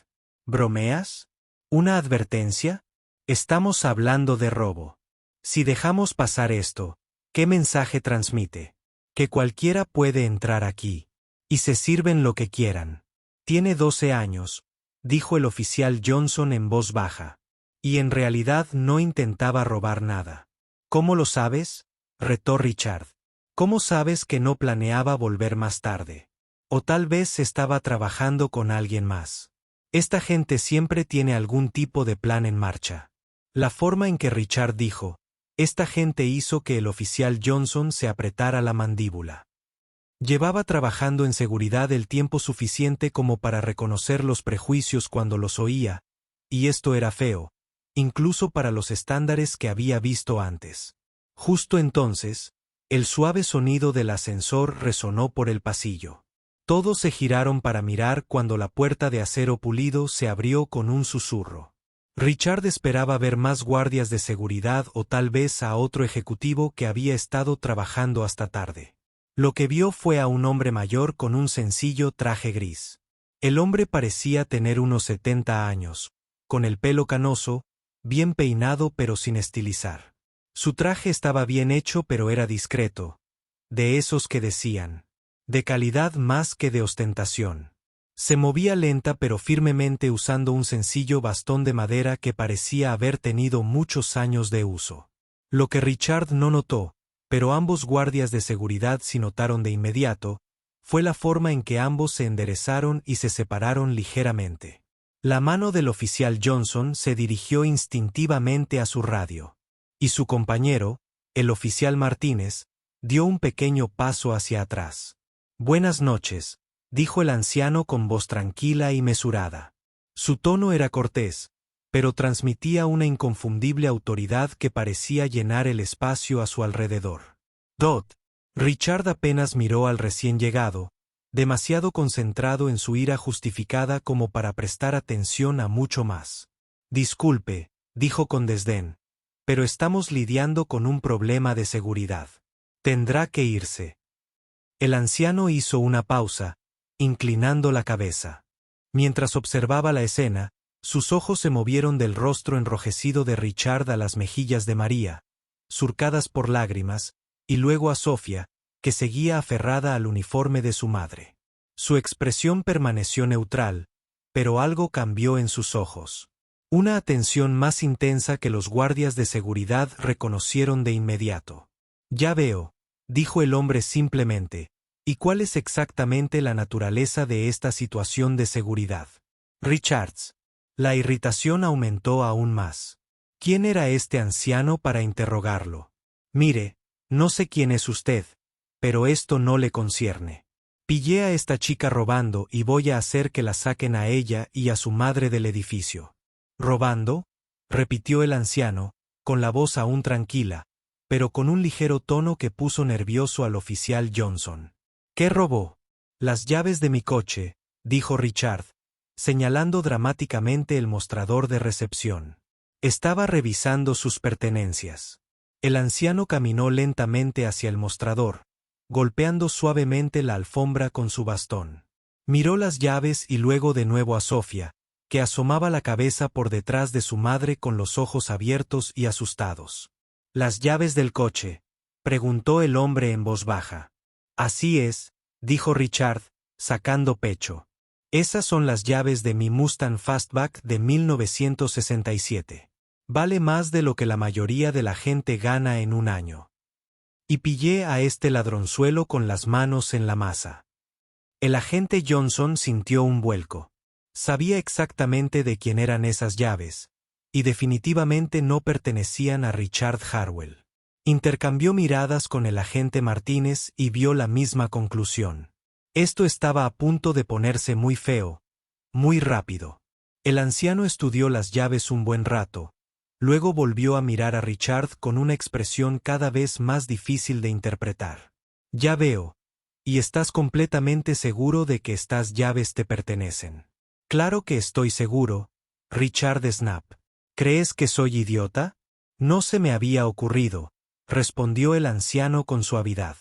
¿Bromeas? ¿Una advertencia? Estamos hablando de robo. Si dejamos pasar esto, ¿qué mensaje transmite? Que cualquiera puede entrar aquí. Y se sirven lo que quieran. Tiene 12 años, dijo el oficial Johnson en voz baja. Y en realidad no intentaba robar nada. ¿Cómo lo sabes? Retó Richard. ¿Cómo sabes que no planeaba volver más tarde? O tal vez estaba trabajando con alguien más. Esta gente siempre tiene algún tipo de plan en marcha. La forma en que Richard dijo, esta gente hizo que el oficial Johnson se apretara la mandíbula. Llevaba trabajando en seguridad el tiempo suficiente como para reconocer los prejuicios cuando los oía, y esto era feo, incluso para los estándares que había visto antes. Justo entonces, el suave sonido del ascensor resonó por el pasillo. Todos se giraron para mirar cuando la puerta de acero pulido se abrió con un susurro. Richard esperaba ver más guardias de seguridad o tal vez a otro ejecutivo que había estado trabajando hasta tarde. Lo que vio fue a un hombre mayor con un sencillo traje gris. El hombre parecía tener unos 70 años, con el pelo canoso, bien peinado pero sin estilizar. Su traje estaba bien hecho pero era discreto, de esos que decían, de calidad más que de ostentación. Se movía lenta pero firmemente usando un sencillo bastón de madera que parecía haber tenido muchos años de uso. Lo que Richard no notó, pero ambos guardias de seguridad sí notaron de inmediato, fue la forma en que ambos se enderezaron y se separaron ligeramente. La mano del oficial Johnson se dirigió instintivamente a su radio, y su compañero, el oficial Martínez, dio un pequeño paso hacia atrás. «Buenas noches», dijo el anciano con voz tranquila y mesurada. Su tono era cortés, pero transmitía una inconfundible autoridad que parecía llenar el espacio a su alrededor. «Dot». Richard apenas miró al recién llegado, demasiado concentrado en su ira justificada como para prestar atención a mucho más. «Disculpe», dijo con desdén, «pero estamos lidiando con un problema de seguridad. Tendrá que irse». El anciano hizo una pausa, inclinando la cabeza. Mientras observaba la escena, sus ojos se movieron del rostro enrojecido de Richard a las mejillas de María, surcadas por lágrimas, y luego a Sofía, que seguía aferrada al uniforme de su madre. Su expresión permaneció neutral, pero algo cambió en sus ojos. Una atención más intensa que los guardias de seguridad reconocieron de inmediato. «Ya veo», dijo el hombre simplemente, «¿y cuál es exactamente la naturaleza de esta situación de seguridad?» «Richards». La irritación aumentó aún más. ¿Quién era este anciano para interrogarlo? «Mire, no sé quién es usted, pero esto no le concierne. Pillé a esta chica robando y voy a hacer que la saquen a ella y a su madre del edificio». «¿Robando?», repitió el anciano, con la voz aún tranquila, pero con un ligero tono que puso nervioso al oficial Johnson. «¿Qué robó?». «Las llaves de mi coche», dijo Richard, señalando dramáticamente el mostrador de recepción. Estaba revisando sus pertenencias. El anciano caminó lentamente hacia el mostrador, golpeando suavemente la alfombra con su bastón. Miró las llaves y luego de nuevo a Sofía, que asomaba la cabeza por detrás de su madre con los ojos abiertos y asustados. «¿Las llaves del coche?», preguntó el hombre en voz baja. «Así es», dijo Richard, sacando pecho. «Esas son las llaves de mi Mustang Fastback de 1967. Vale más de lo que la mayoría de la gente gana en un año. Y pillé a este ladronzuelo con las manos en la masa». El agente Johnson sintió un vuelco. Sabía exactamente de quién eran esas llaves, y definitivamente no pertenecían a Richard Harwell. Intercambió miradas con el agente Martínez y vio la misma conclusión. Esto estaba a punto de ponerse muy feo, muy rápido. El anciano estudió las llaves un buen rato, luego volvió a mirar a Richard con una expresión cada vez más difícil de interpretar. «Ya veo. ¿Y estás completamente seguro de que estas llaves te pertenecen?» «Claro que estoy seguro, Richard Snap. ¿Crees que soy idiota?» «No se me había ocurrido», respondió el anciano con suavidad.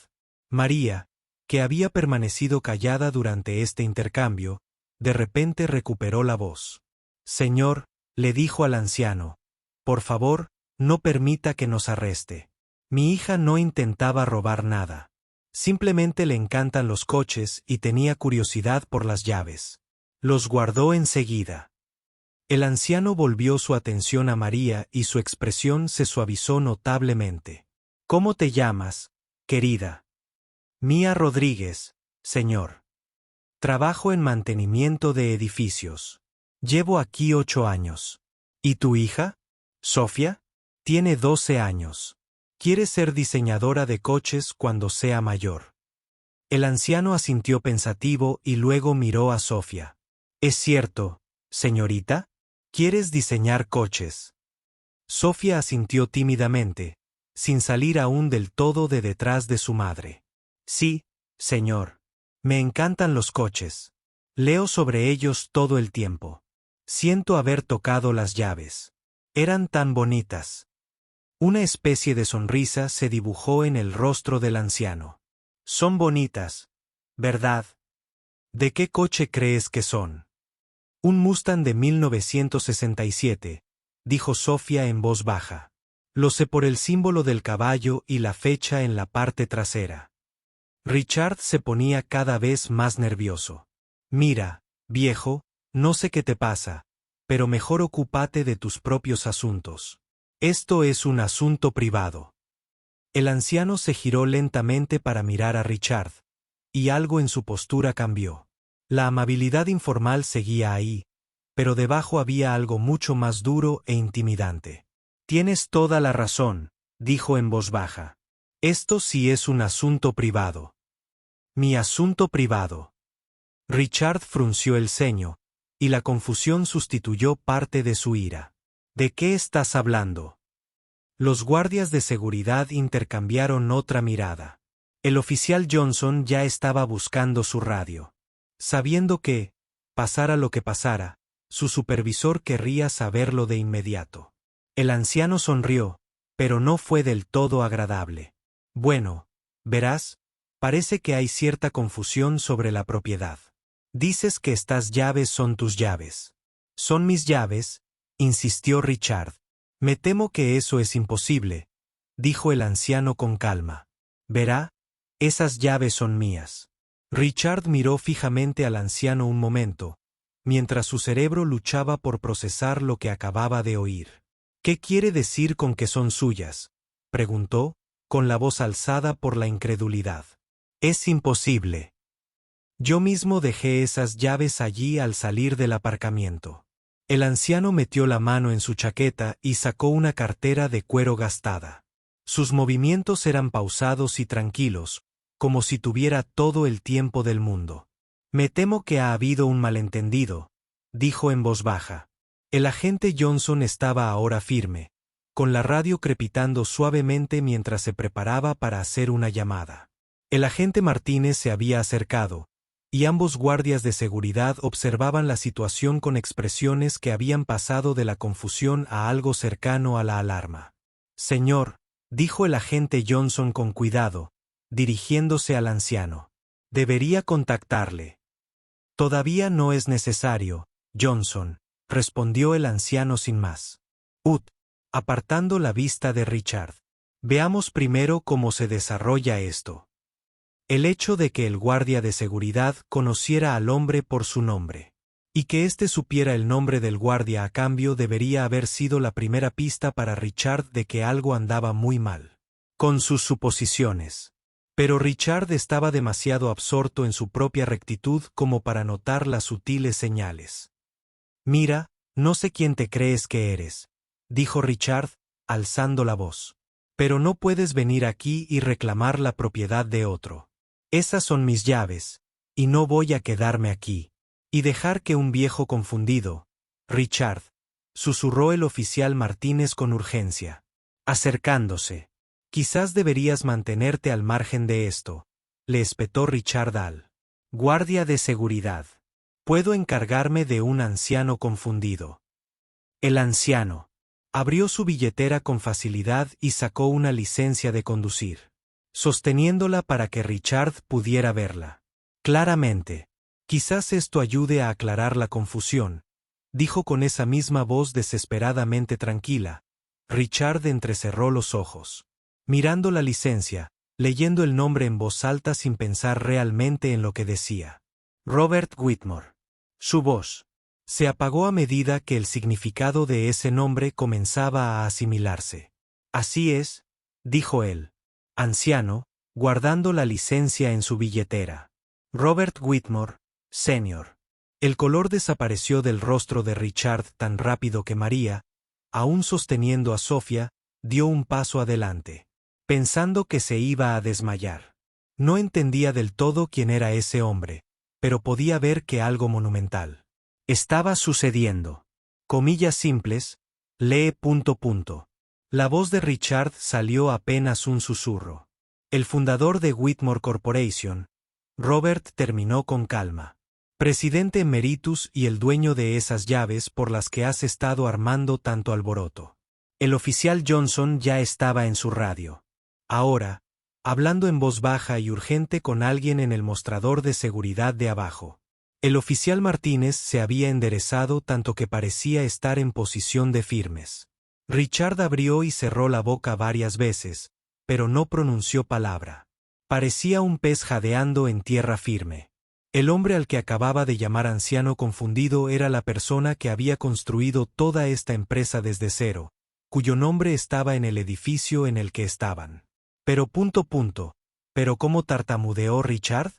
María, que había permanecido callada durante este intercambio, de repente recuperó la voz. Señor, le dijo al anciano, por favor, no permita que nos arreste. Mi hija no intentaba robar nada. Simplemente le encantan los coches y tenía curiosidad por las llaves. Los guardó enseguida. El anciano volvió su atención a María y su expresión se suavizó notablemente. ¿Cómo te llamas, querida? Mía Rodríguez, señor. Trabajo en mantenimiento de edificios. Llevo aquí 8 años. ¿Y tu hija? Sofía. Tiene 12 años. Quiere ser diseñadora de coches cuando sea mayor. El anciano asintió pensativo y luego miró a Sofía. ¿Es cierto, señorita? ¿Quieres diseñar coches? Sofía asintió tímidamente, sin salir aún del todo de detrás de su madre. Sí, señor. Me encantan los coches. Leo sobre ellos todo el tiempo. Siento haber tocado las llaves. Eran tan bonitas. Una especie de sonrisa se dibujó en el rostro del anciano. Son bonitas, ¿verdad? ¿De qué coche crees que son? Un Mustang de 1967, dijo Sofía en voz baja. Lo sé por el símbolo del caballo y la fecha en la parte trasera. Richard se ponía cada vez más nervioso. Mira, viejo, no sé qué te pasa, pero mejor ocúpate de tus propios asuntos. Esto es un asunto privado. El anciano se giró lentamente para mirar a Richard, y algo en su postura cambió. La amabilidad informal seguía ahí, pero debajo había algo mucho más duro e intimidante. Tienes toda la razón, dijo en voz baja. Esto sí es un asunto privado. Mi asunto privado. Richard frunció el ceño, y la confusión sustituyó parte de su ira. ¿De qué estás hablando? Los guardias de seguridad intercambiaron otra mirada. El oficial Johnson ya estaba buscando su radio. Sabiendo que, pasara lo que pasara, su supervisor querría saberlo de inmediato. El anciano sonrió, pero no fue del todo agradable. Bueno, verás, parece que hay cierta confusión sobre la propiedad. Dices que estas llaves son tus llaves. Son mis llaves, insistió Richard. Me temo que eso es imposible, dijo el anciano con calma. Verá, esas llaves son mías. Richard miró fijamente al anciano un momento, mientras su cerebro luchaba por procesar lo que acababa de oír. ¿Qué quiere decir con que son suyas?, preguntó, con la voz alzada por la incredulidad. Es imposible. Yo mismo dejé esas llaves allí al salir del aparcamiento. El anciano metió la mano en su chaqueta y sacó una cartera de cuero gastada. Sus movimientos eran pausados y tranquilos, como si tuviera todo el tiempo del mundo. Me temo que ha habido un malentendido, dijo en voz baja. El agente Johnson estaba ahora firme, con la radio crepitando suavemente mientras se preparaba para hacer una llamada. El agente Martínez se había acercado, y ambos guardias de seguridad observaban la situación con expresiones que habían pasado de la confusión a algo cercano a la alarma. Señor, dijo el agente Johnson con cuidado, dirigiéndose al anciano. Debería contactarle. Todavía no es necesario, Johnson, respondió el anciano sin más. Apartando la vista de Richard. Veamos primero cómo se desarrolla esto. El hecho de que el guardia de seguridad conociera al hombre por su nombre, y que éste supiera el nombre del guardia a cambio debería haber sido la primera pista para Richard de que algo andaba muy mal con sus suposiciones. Pero Richard estaba demasiado absorto en su propia rectitud como para notar las sutiles señales. Mira, no sé quién te crees que eres, dijo Richard, alzando la voz. Pero no puedes venir aquí y reclamar la propiedad de otro. Esas son mis llaves, y no voy a quedarme aquí y dejar que un viejo confundido, Richard, susurró el oficial Martínez con urgencia, acercándose. Quizás deberías mantenerte al margen de esto, le espetó Richard al guardia de seguridad. Puedo encargarme de un anciano confundido. El anciano. Abrió su billetera con facilidad y sacó una licencia de conducir, sosteniéndola para que Richard pudiera verla claramente. Quizás esto ayude a aclarar la confusión, dijo con esa misma voz desesperadamente tranquila. Richard entrecerró los ojos, mirando la licencia, leyendo el nombre en voz alta sin pensar realmente en lo que decía. Robert Whitmore. Su voz se apagó a medida que el significado de ese nombre comenzaba a asimilarse. Así es, dijo él, anciano, guardando la licencia en su billetera. Robert Whitmore, Sr. El color desapareció del rostro de Richard tan rápido que María, aún sosteniendo a Sofía, dio un paso adelante, pensando que se iba a desmayar. No entendía del todo quién era ese hombre, pero podía ver que algo monumental estaba sucediendo. Comillas simples, lee ... La voz de Richard salió apenas un susurro. El fundador de Whitmore Corporation, Robert, terminó con calma. Presidente emeritus y el dueño de esas llaves por las que has estado armando tanto alboroto. El oficial Johnson ya estaba en su radio. Ahora, hablando en voz baja y urgente con alguien en el mostrador de seguridad de abajo. El oficial Martínez se había enderezado tanto que parecía estar en posición de firmes. Richard abrió y cerró la boca varias veces, pero no pronunció palabra. Parecía un pez jadeando en tierra firme. El hombre al que acababa de llamar anciano confundido era la persona que había construido toda esta empresa desde cero, cuyo nombre estaba en el edificio en el que estaban. Pero ... ¿Pero cómo tartamudeó Richard?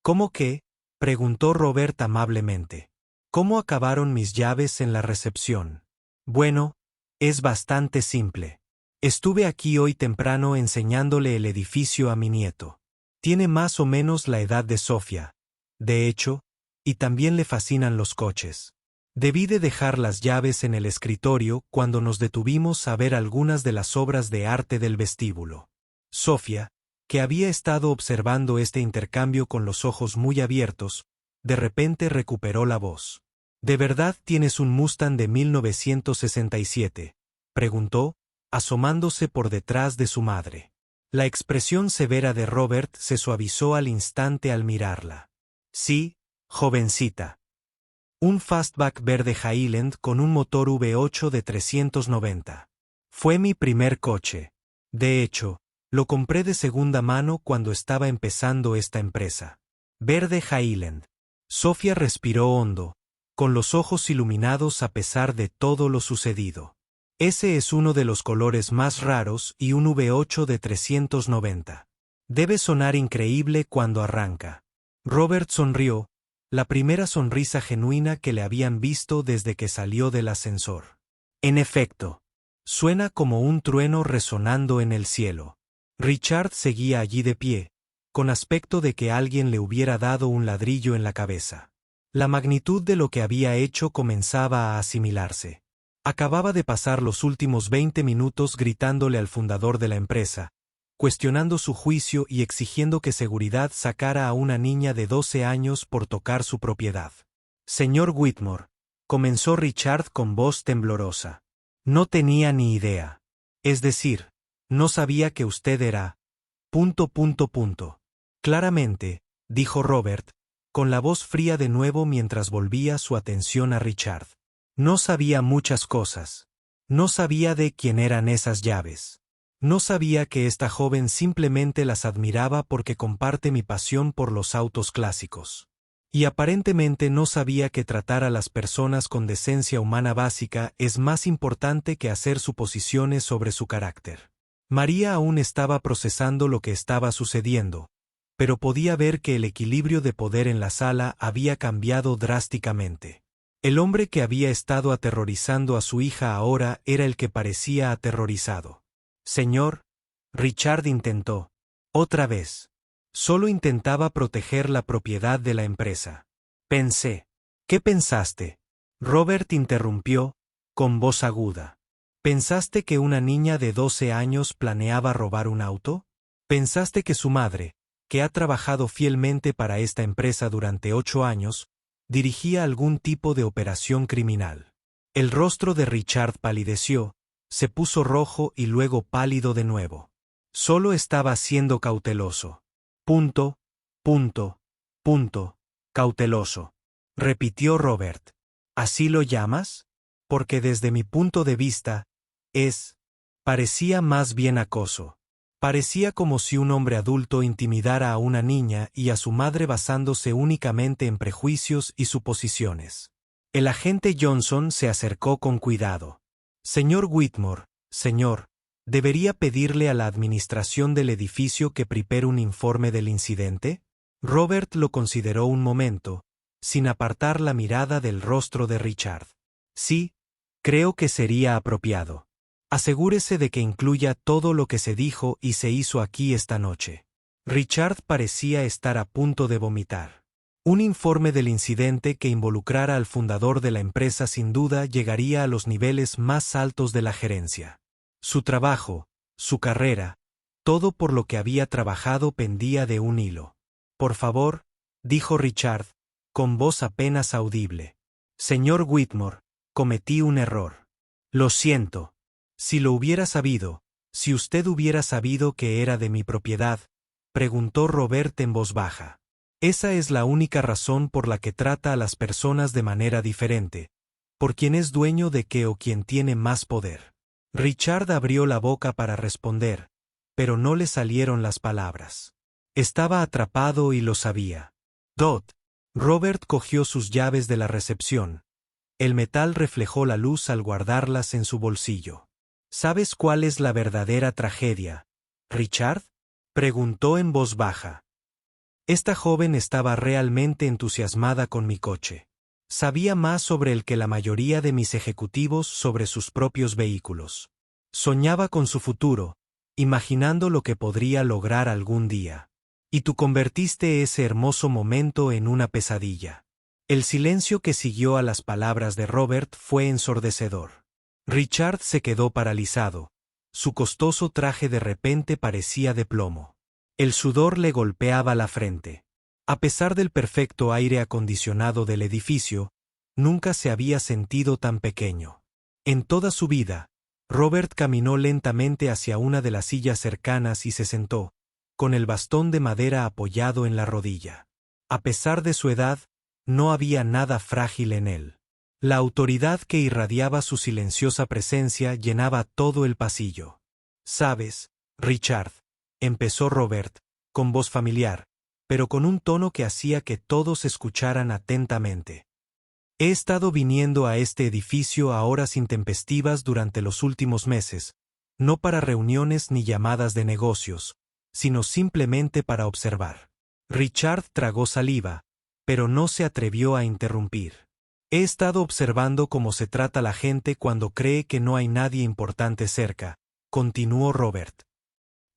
¿Cómo qué? Preguntó Robert amablemente. ¿Cómo acabaron mis llaves en la recepción? Bueno, es bastante simple. Estuve aquí hoy temprano enseñándole el edificio a mi nieto. Tiene más o menos la edad de Sofía, de hecho, y también le fascinan los coches. Debí de dejar las llaves en el escritorio cuando nos detuvimos a ver algunas de las obras de arte del vestíbulo. Sofía, que había estado observando este intercambio con los ojos muy abiertos, de repente recuperó la voz. ¿De verdad tienes un Mustang de 1967? Preguntó, asomándose por detrás de su madre. La expresión severa de Robert se suavizó al instante al mirarla. Sí, jovencita. Un fastback verde Highland con un motor V8 de 390. Fue mi primer coche. De hecho, lo compré de segunda mano cuando estaba empezando esta empresa. Verde Highland. Sofía respiró hondo, con los ojos iluminados a pesar de todo lo sucedido. Ese es uno de los colores más raros y un V8 de 390. Debe sonar increíble cuando arranca. Robert sonrió, la primera sonrisa genuina que le habían visto desde que salió del ascensor. En efecto, suena como un trueno resonando en el cielo. Richard seguía allí de pie, con aspecto de que alguien le hubiera dado un ladrillo en la cabeza. La magnitud de lo que había hecho comenzaba a asimilarse. Acababa de pasar los últimos 20 minutos gritándole al fundador de la empresa, cuestionando su juicio y exigiendo que seguridad sacara a una niña de 12 años por tocar su propiedad. Señor Whitmore, comenzó Richard con voz temblorosa. No tenía ni idea. Es decir, no sabía que usted era... Claramente, dijo Robert, con la voz fría de nuevo mientras volvía su atención a Richard. No sabía muchas cosas. No sabía de quién eran esas llaves. No sabía que esta joven simplemente las admiraba porque comparte mi pasión por los autos clásicos. Y aparentemente no sabía que tratar a las personas con decencia humana básica es más importante que hacer suposiciones sobre su carácter. María aún estaba procesando lo que estaba sucediendo, pero podía ver que el equilibrio de poder en la sala había cambiado drásticamente. El hombre que había estado aterrorizando a su hija ahora era el que parecía aterrorizado. Señor, Richard intentó. Otra vez. Solo intentaba proteger la propiedad de la empresa. Pensé. ¿Qué pensaste? Robert interrumpió, con voz aguda. ¿Pensaste que una niña de 12 años planeaba robar un auto? ¿Pensaste que su madre, que ha trabajado fielmente para esta empresa durante 8 años, dirigía algún tipo de operación criminal? El rostro de Richard palideció, Se puso rojo y luego pálido de nuevo. Solo estaba siendo cauteloso. Punto, punto, punto, cauteloso. Repitió Robert. ¿Así lo llamas? Porque desde mi punto de vista, parecía más bien acoso. Parecía como si un hombre adulto intimidara a una niña y a su madre basándose únicamente en prejuicios y suposiciones. El agente Johnson se acercó con cuidado. Señor Whitmore, señor, ¿debería pedirle a la administración del edificio que prepare un informe del incidente? Robert lo consideró un momento, sin apartar la mirada del rostro de Richard. Sí, creo que sería apropiado. Asegúrese de que incluya todo lo que se dijo y se hizo aquí esta noche. Richard parecía estar a punto de vomitar. Un informe del incidente que involucrara al fundador de la empresa sin duda llegaría a los niveles más altos de la gerencia. Su trabajo, su carrera, todo por lo que había trabajado pendía de un hilo. Por favor, dijo Richard, con voz apenas audible. Señor Whitmore, cometí un error. Lo siento. Si lo hubiera sabido, si usted hubiera sabido que era de mi propiedad, preguntó Robert en voz baja. Esa es la única razón por la que trata a las personas de manera diferente, por quien es dueño de qué o quien tiene más poder. Richard abrió la boca para responder, pero no le salieron las palabras. Estaba atrapado y lo sabía. Dot. Robert cogió sus llaves de la recepción. El metal reflejó la luz al guardarlas en su bolsillo. ¿Sabes cuál es la verdadera tragedia, Richard? Preguntó en voz baja. Esta joven estaba realmente entusiasmada con mi coche. Sabía más sobre él que la mayoría de mis ejecutivos sobre sus propios vehículos. Soñaba con su futuro, imaginando lo que podría lograr algún día. Y tú convertiste ese hermoso momento en una pesadilla. El silencio que siguió a las palabras de Robert fue ensordecedor. Richard se quedó paralizado. Su costoso traje de repente parecía de plomo. El sudor le golpeaba la frente. A pesar del perfecto aire acondicionado del edificio, nunca se había sentido tan pequeño. En toda su vida, Robert caminó lentamente hacia una de las sillas cercanas y se sentó, con el bastón de madera apoyado en la rodilla. A pesar de su edad, no había nada frágil en él. La autoridad que irradiaba su silenciosa presencia llenaba todo el pasillo. «¿Sabes, Richard?», empezó Robert, con voz familiar, pero con un tono que hacía que todos escucharan atentamente. He estado viniendo a este edificio a horas intempestivas durante los últimos meses, no para reuniones ni llamadas de negocios, sino simplemente para observar. Richard tragó saliva, pero no se atrevió a interrumpir. He estado observando cómo se trata la gente cuando cree que no hay nadie importante cerca, continuó Robert.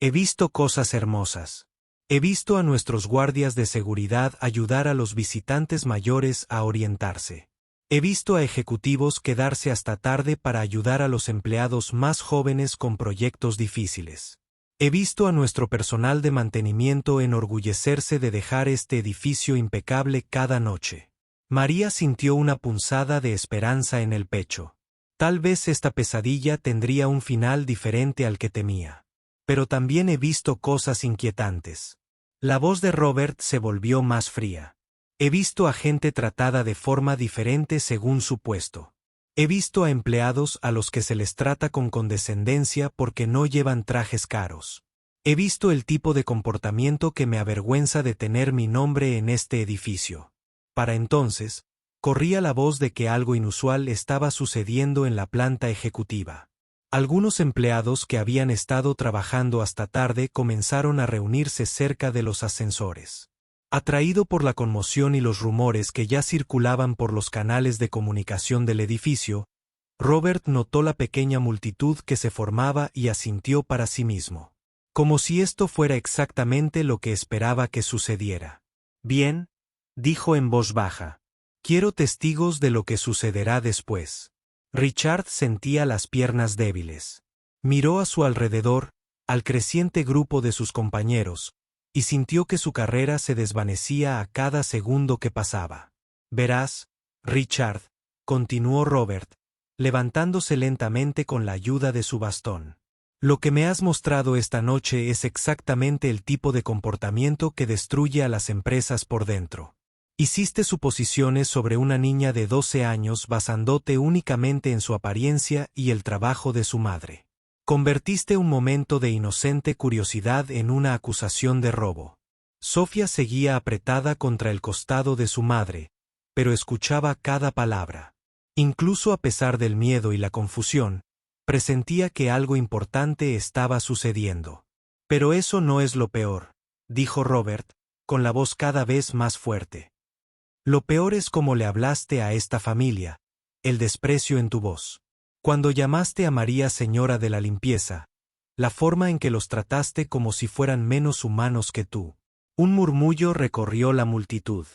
He visto cosas hermosas. He visto a nuestros guardias de seguridad ayudar a los visitantes mayores a orientarse. He visto a ejecutivos quedarse hasta tarde para ayudar a los empleados más jóvenes con proyectos difíciles. He visto a nuestro personal de mantenimiento enorgullecerse de dejar este edificio impecable cada noche. María sintió una punzada de esperanza en el pecho. Tal vez esta pesadilla tendría un final diferente al que temía. Pero también he visto cosas inquietantes. La voz de Robert se volvió más fría. He visto a gente tratada de forma diferente según su puesto. He visto a empleados a los que se les trata con condescendencia porque no llevan trajes caros. He visto el tipo de comportamiento que me avergüenza de tener mi nombre en este edificio. Para entonces, corría la voz de que algo inusual estaba sucediendo en la planta ejecutiva. Algunos empleados que habían estado trabajando hasta tarde comenzaron a reunirse cerca de los ascensores. Atraído por la conmoción y los rumores que ya circulaban por los canales de comunicación del edificio, Robert notó la pequeña multitud que se formaba y asintió para sí mismo. Como si esto fuera exactamente lo que esperaba que sucediera. Bien, dijo en voz baja. Quiero testigos de lo que sucederá después. Richard sentía las piernas débiles. Miró a su alrededor, al creciente grupo de sus compañeros, y sintió que su carrera se desvanecía a cada segundo que pasaba. Verás, Richard, continuó Robert, levantándose lentamente con la ayuda de su bastón. Lo que me has mostrado esta noche es exactamente el tipo de comportamiento que destruye a las empresas por dentro. Hiciste suposiciones sobre una niña de 12 años basándote únicamente en su apariencia y el trabajo de su madre. Convertiste un momento de inocente curiosidad en una acusación de robo. Sofía seguía apretada contra el costado de su madre, pero escuchaba cada palabra. Incluso a pesar del miedo y la confusión, presentía que algo importante estaba sucediendo. Pero eso no es lo peor, dijo Robert, con la voz cada vez más fuerte. Lo peor es cómo le hablaste a esta familia, el desprecio en tu voz. Cuando llamaste a María señora de la limpieza, la forma en que los trataste como si fueran menos humanos que tú. Un murmullo recorrió la multitud.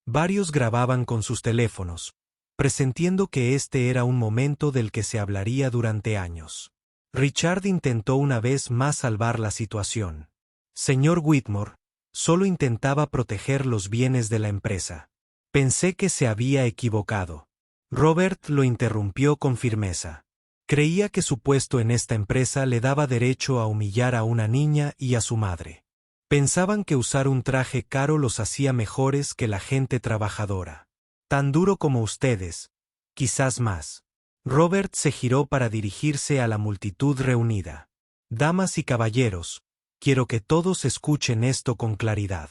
Varios grababan con sus teléfonos, presentiendo que este era un momento del que se hablaría durante años. Richard intentó una vez más salvar la situación. Señor Whitmore, solo intentaba proteger los bienes de la empresa. Pensé que se había equivocado. Robert lo interrumpió con firmeza. Creía que su puesto en esta empresa le daba derecho a humillar a una niña y a su madre. Pensaban que usar un traje caro los hacía mejores que la gente trabajadora. Tan duro como ustedes, quizás más. Robert se giró para dirigirse a la multitud reunida. Damas y caballeros, quiero que todos escuchen esto con claridad.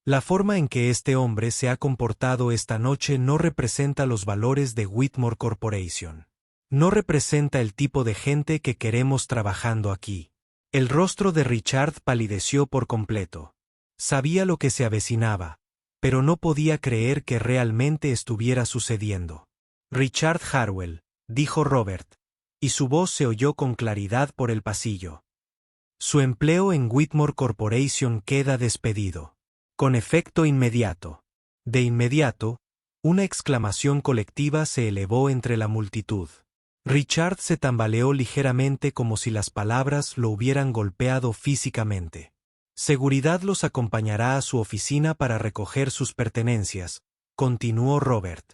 La forma en que este hombre se ha comportado esta noche no representa los valores de Whitmore Corporation. No representa el tipo de gente que queremos trabajando aquí. El rostro de Richard palideció por completo. Sabía lo que se avecinaba, pero no podía creer que realmente estuviera sucediendo. Richard Harwell, dijo Robert, y su voz se oyó con claridad por el pasillo. Su empleo en Whitmore Corporation queda despedido. Con efecto inmediato. De inmediato, una exclamación colectiva se elevó entre la multitud. Richard se tambaleó ligeramente como si las palabras lo hubieran golpeado físicamente. Seguridad los acompañará a su oficina para recoger sus pertenencias, continuó Robert.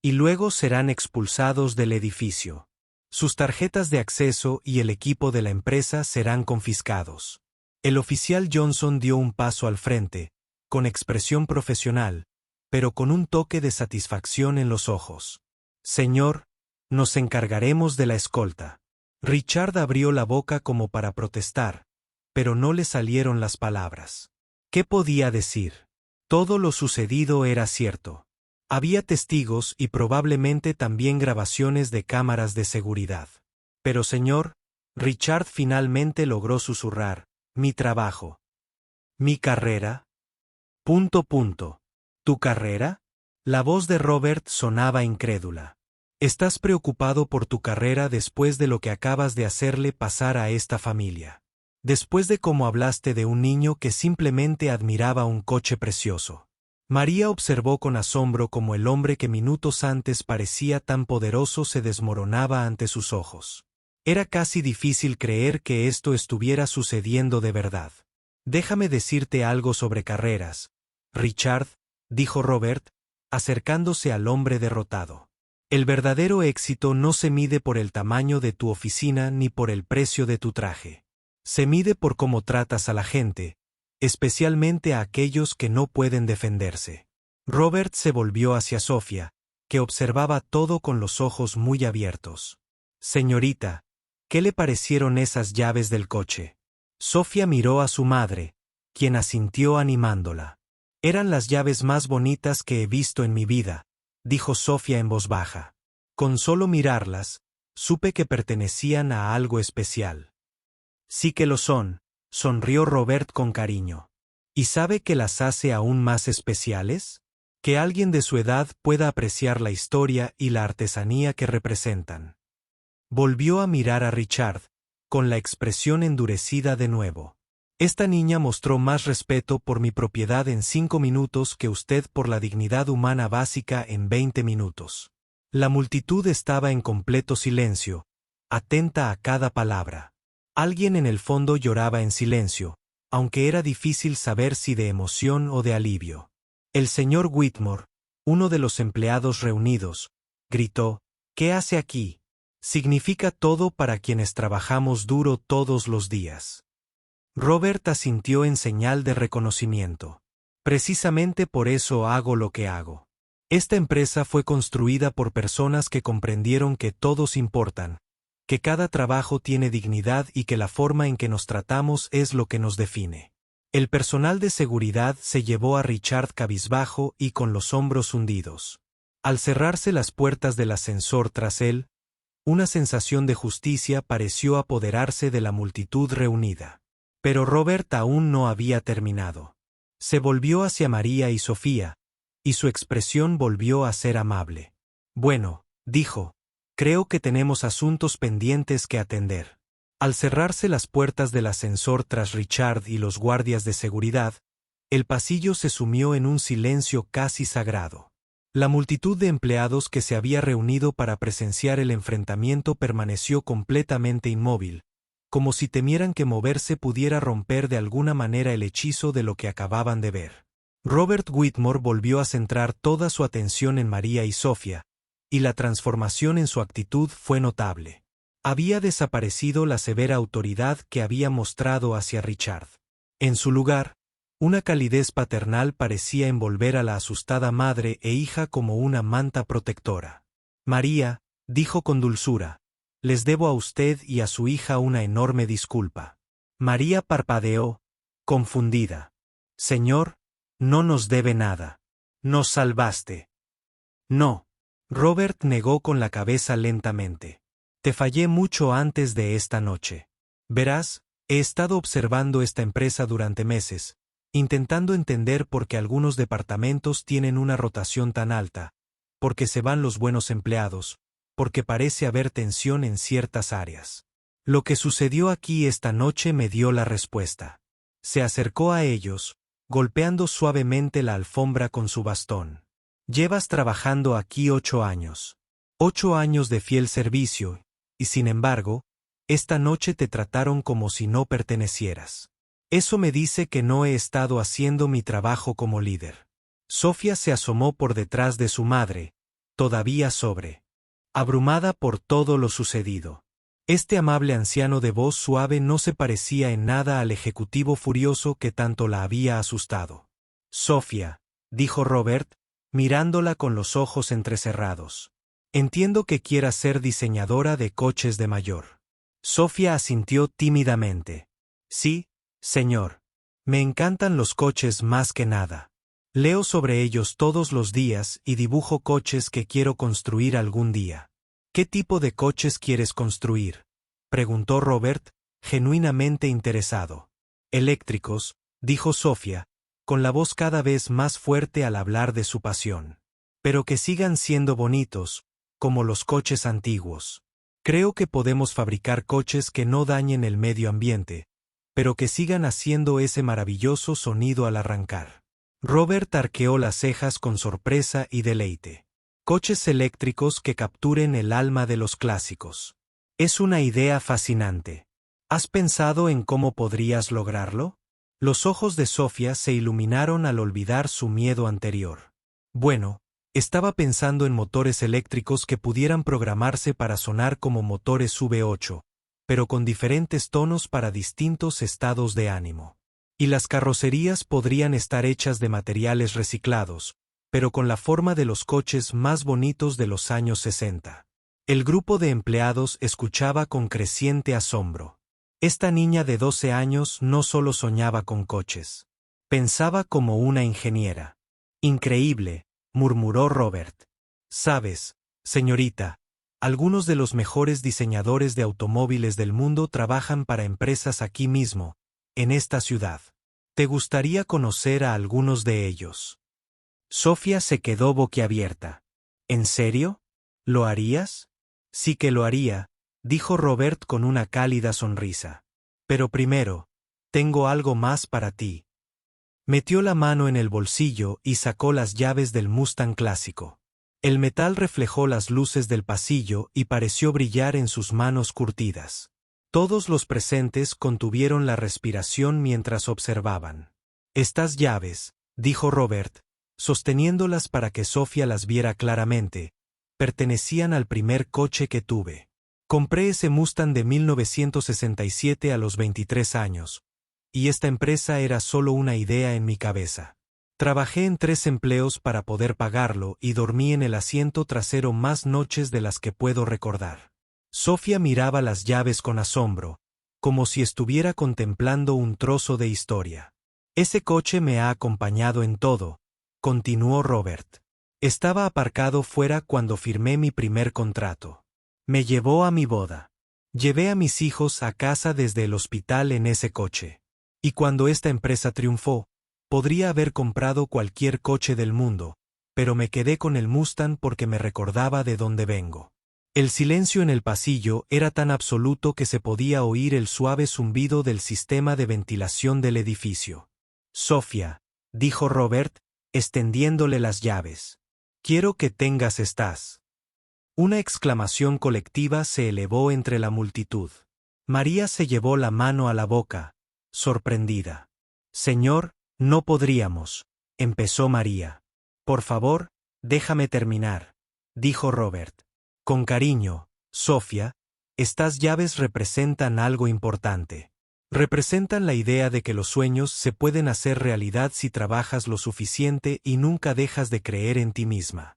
Y luego serán expulsados del edificio. Sus tarjetas de acceso y el equipo de la empresa serán confiscados. El oficial Johnson dio un paso al frente, con expresión profesional, pero con un toque de satisfacción en los ojos. Señor, nos encargaremos de la escolta. Richard abrió la boca como para protestar, pero no le salieron las palabras. ¿Qué podía decir? Todo lo sucedido era cierto. Había testigos y probablemente también grabaciones de cámaras de seguridad. Pero señor, Richard finalmente logró susurrar, mi trabajo. ¿Mi carrera? ¿Tu carrera? La voz de Robert sonaba incrédula. Estás preocupado por tu carrera después de lo que acabas de hacerle pasar a esta familia. Después de cómo hablaste de un niño que simplemente admiraba un coche precioso. María observó con asombro cómo el hombre que minutos antes parecía tan poderoso se desmoronaba ante sus ojos. Era casi difícil creer que esto estuviera sucediendo de verdad. Déjame decirte algo sobre carreras, Richard, dijo Robert, acercándose al hombre derrotado. El verdadero éxito no se mide por el tamaño de tu oficina ni por el precio de tu traje. Se mide por cómo tratas a la gente, especialmente a aquellos que no pueden defenderse. Robert se volvió hacia Sofía, que observaba todo con los ojos muy abiertos. Señorita, ¿qué le parecieron esas llaves del coche? Sofía miró a su madre, quien asintió animándola. Eran las llaves más bonitas que he visto en mi vida, dijo Sofía en voz baja. Con solo mirarlas, supe que pertenecían a algo especial. Sí que lo son, sonrió Robert con cariño. ¿Y sabe qué las hace aún más especiales? Que alguien de su edad pueda apreciar la historia y la artesanía que representan. Volvió a mirar a Richard, con la expresión endurecida de nuevo. Esta niña mostró más respeto por mi propiedad en 5 minutos que usted por la dignidad humana básica en 20 minutos. La multitud estaba en completo silencio, atenta a cada palabra. Alguien en el fondo lloraba en silencio, aunque era difícil saber si de emoción o de alivio. El señor Whitmore, uno de los empleados reunidos, gritó, ¿qué hace aquí? Significa todo para quienes trabajamos duro todos los días. Robert asintió en señal de reconocimiento. Precisamente por eso hago lo que hago. Esta empresa fue construida por personas que comprendieron que todos importan, que cada trabajo tiene dignidad y que la forma en que nos tratamos es lo que nos define. El personal de seguridad se llevó a Richard cabizbajo y con los hombros hundidos. Al cerrarse las puertas del ascensor tras él, una sensación de justicia pareció apoderarse de la multitud reunida. Pero Robert aún no había terminado. Se volvió hacia María y Sofía, y su expresión volvió a ser amable. Bueno, dijo, creo que tenemos asuntos pendientes que atender. Al cerrarse las puertas del ascensor tras Richard y los guardias de seguridad, el pasillo se sumió en un silencio casi sagrado. La multitud de empleados que se había reunido para presenciar el enfrentamiento permaneció completamente inmóvil, como si temieran que moverse pudiera romper de alguna manera el hechizo de lo que acababan de ver. Robert Whitmore volvió a centrar toda su atención en María y Sofía, y la transformación en su actitud fue notable. Había desaparecido la severa autoridad que había mostrado hacia Richard. En su lugar, una calidez paternal parecía envolver a la asustada madre e hija como una manta protectora. María, dijo con dulzura, les debo a usted y a su hija una enorme disculpa. María parpadeó, confundida. Señor, no nos debe nada. Nos salvaste. No. Robert negó con la cabeza lentamente. Te fallé mucho antes de esta noche. Verás, he estado observando esta empresa durante meses, intentando entender por qué algunos departamentos tienen una rotación tan alta, por qué se van los buenos empleados, porque parece haber tensión en ciertas áreas. Lo que sucedió aquí esta noche me dio la respuesta. Se acercó a ellos, golpeando suavemente la alfombra con su bastón. Llevas trabajando aquí 8 años. 8 años de fiel servicio, y sin embargo, esta noche te trataron como si no pertenecieras. Eso me dice que no he estado haciendo mi trabajo como líder. Sofía se asomó por detrás de su madre, todavía abrumada por todo lo sucedido. Este amable anciano de voz suave no se parecía en nada al ejecutivo furioso que tanto la había asustado. Sofía, dijo Robert, mirándola con los ojos entrecerrados. Entiendo que quieras ser diseñadora de coches de mayor. Sofía asintió tímidamente. Sí, señor. Me encantan los coches más que nada. Leo sobre ellos todos los días y dibujo coches que quiero construir algún día. ¿Qué tipo de coches quieres construir?, preguntó Robert, genuinamente interesado. Eléctricos, dijo Sofía, con la voz cada vez más fuerte al hablar de su pasión. Pero que sigan siendo bonitos, como los coches antiguos. Creo que podemos fabricar coches que no dañen el medio ambiente, pero que sigan haciendo ese maravilloso sonido al arrancar. Robert arqueó las cejas con sorpresa y deleite. Coches eléctricos que capturen el alma de los clásicos. Es una idea fascinante. ¿Has pensado en cómo podrías lograrlo? Los ojos de Sofía se iluminaron al olvidar su miedo anterior. Bueno, estaba pensando en motores eléctricos que pudieran programarse para sonar como motores V8, pero con diferentes tonos para distintos estados de ánimo. Y las carrocerías podrían estar hechas de materiales reciclados, pero con la forma de los coches más bonitos de los años 60. El grupo de empleados escuchaba con creciente asombro. Esta niña de 12 años no solo soñaba con coches. Pensaba como una ingeniera. Increíble, murmuró Robert. Sabes, señorita, algunos de los mejores diseñadores de automóviles del mundo trabajan para empresas aquí mismo, en esta ciudad. ¿Te gustaría conocer a algunos de ellos? Sofía se quedó boquiabierta. ¿En serio? ¿Lo harías? Sí que lo haría, dijo Robert con una cálida sonrisa. Pero primero, tengo algo más para ti. Metió la mano en el bolsillo y sacó las llaves del Mustang clásico. El metal reflejó las luces del pasillo y pareció brillar en sus manos curtidas. Todos los presentes contuvieron la respiración mientras observaban. Estas llaves, dijo Robert, sosteniéndolas para que Sofía las viera claramente, pertenecían al primer coche que tuve. Compré ese Mustang de 1967 a los 23 años, y esta empresa era solo una idea en mi cabeza. Trabajé en 3 empleos para poder pagarlo y dormí en el asiento trasero más noches de las que puedo recordar. Sofía miraba las llaves con asombro, como si estuviera contemplando un trozo de historia. Ese coche me ha acompañado en todo, continuó Robert. Estaba aparcado fuera cuando firmé mi primer contrato. Me llevó a mi boda. Llevé a mis hijos a casa desde el hospital en ese coche. Y cuando esta empresa triunfó, podría haber comprado cualquier coche del mundo, pero me quedé con el Mustang porque me recordaba de dónde vengo. El silencio en el pasillo era tan absoluto que se podía oír el suave zumbido del sistema de ventilación del edificio. Sofía, dijo Robert, extendiéndole las llaves. Quiero que tengas estas. Una exclamación colectiva se elevó entre la multitud. María se llevó la mano a la boca, sorprendida. Señor, no podríamos, empezó María. Por favor, déjame terminar, dijo Robert. Con cariño, Sofía, estas llaves representan algo importante. Representan la idea de que los sueños se pueden hacer realidad si trabajas lo suficiente y nunca dejas de creer en ti misma.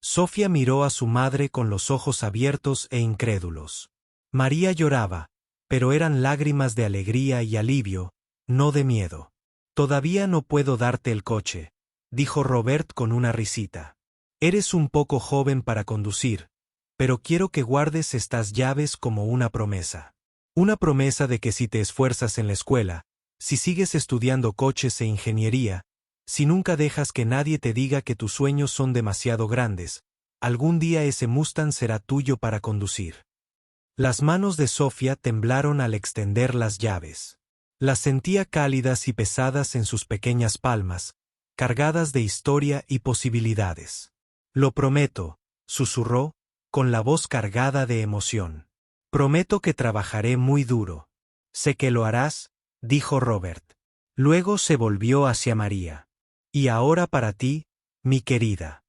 Sofía miró a su madre con los ojos abiertos e incrédulos. María lloraba, pero eran lágrimas de alegría y alivio, no de miedo. Todavía no puedo darte el coche, dijo Robert con una risita. Eres un poco joven para conducir, pero quiero que guardes estas llaves como una promesa. Una promesa de que si te esfuerzas en la escuela, si sigues estudiando coches e ingeniería, si nunca dejas que nadie te diga que tus sueños son demasiado grandes, algún día ese Mustang será tuyo para conducir. Las manos de Sofía temblaron al extender las llaves. Las sentía cálidas y pesadas en sus pequeñas palmas, cargadas de historia y posibilidades. Lo prometo, susurró, con la voz cargada de emoción. Prometo que trabajaré muy duro. Sé que lo harás, dijo Robert. Luego se volvió hacia María. Y ahora para ti, mi querida.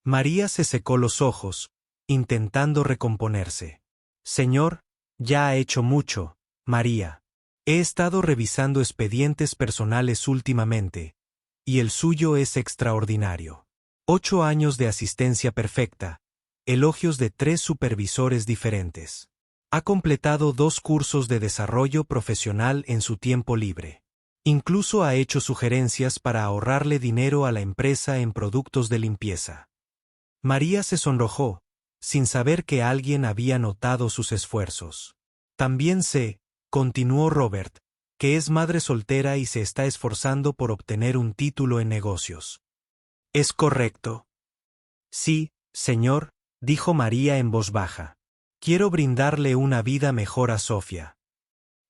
María se secó los ojos, intentando recomponerse. Señor, ya ha hecho mucho, María. He estado revisando expedientes personales últimamente, y el suyo es extraordinario. 8 años de asistencia perfecta, elogios de 3 supervisores diferentes. Ha completado 2 cursos de desarrollo profesional en su tiempo libre. Incluso ha hecho sugerencias para ahorrarle dinero a la empresa en productos de limpieza. María se sonrojó, sin saber que alguien había notado sus esfuerzos. También sé, continuó Robert, que es madre soltera y se está esforzando por obtener un título en negocios. ¿Es correcto? Sí, señor, dijo María en voz baja. Quiero brindarle una vida mejor a Sofía.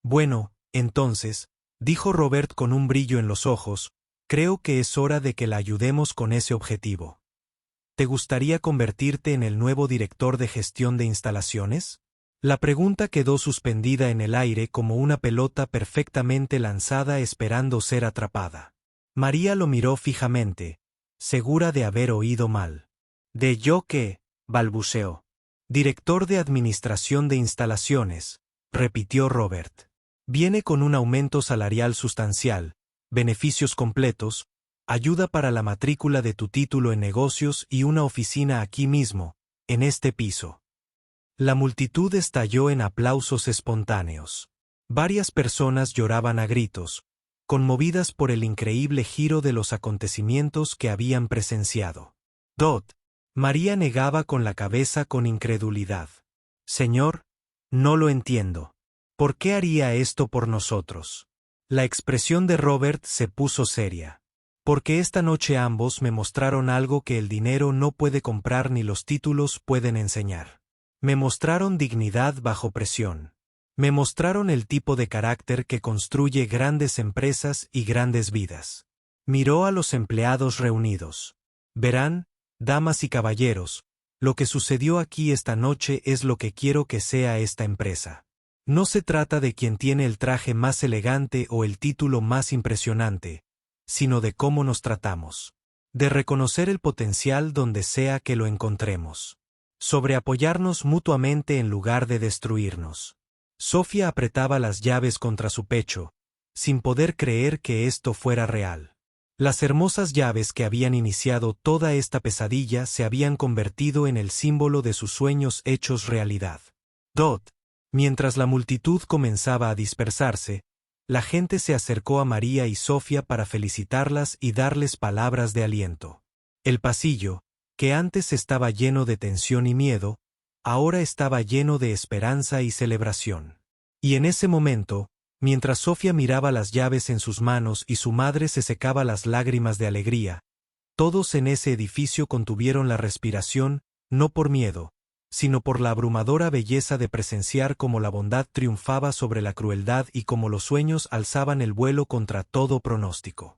Bueno, entonces, dijo Robert con un brillo en los ojos, creo que es hora de que la ayudemos con ese objetivo. ¿Te gustaría convertirte en el nuevo director de gestión de instalaciones? La pregunta quedó suspendida en el aire como una pelota perfectamente lanzada esperando ser atrapada. María lo miró fijamente, segura de haber oído mal. ¿De yo qué?, balbuceó. Director de Administración de Instalaciones, repitió Robert. Viene con un aumento salarial sustancial, beneficios completos, ayuda para la matrícula de tu título en negocios y una oficina aquí mismo, en este piso. La multitud estalló en aplausos espontáneos. Varias personas lloraban a gritos, conmovidas por el increíble giro de los acontecimientos que habían presenciado. María negaba con la cabeza con incredulidad. Señor, no lo entiendo. ¿Por qué haría esto por nosotros? La expresión de Robert se puso seria. Porque esta noche ambos me mostraron algo que el dinero no puede comprar ni los títulos pueden enseñar. Me mostraron dignidad bajo presión. Me mostraron el tipo de carácter que construye grandes empresas y grandes vidas. Miró a los empleados reunidos. Verán, damas y caballeros, lo que sucedió aquí esta noche es lo que quiero que sea esta empresa. No se trata de quien tiene el traje más elegante o el título más impresionante, sino de cómo nos tratamos. De reconocer el potencial donde sea que lo encontremos. sobre apoyarnos mutuamente en lugar de destruirnos. Sofía apretaba las llaves contra su pecho, sin poder creer que esto fuera real. Las hermosas llaves que habían iniciado toda esta pesadilla se habían convertido en el símbolo de sus sueños hechos realidad. Mientras la multitud comenzaba a dispersarse, la gente se acercó a María y Sofía para felicitarlas y darles palabras de aliento. El pasillo, que antes estaba lleno de tensión y miedo, ahora estaba lleno de esperanza y celebración. Y en ese momento, mientras Sofía miraba las llaves en sus manos y su madre se secaba las lágrimas de alegría, todos en ese edificio contuvieron la respiración, no por miedo, sino por la abrumadora belleza de presenciar cómo la bondad triunfaba sobre la crueldad y cómo los sueños alzaban el vuelo contra todo pronóstico.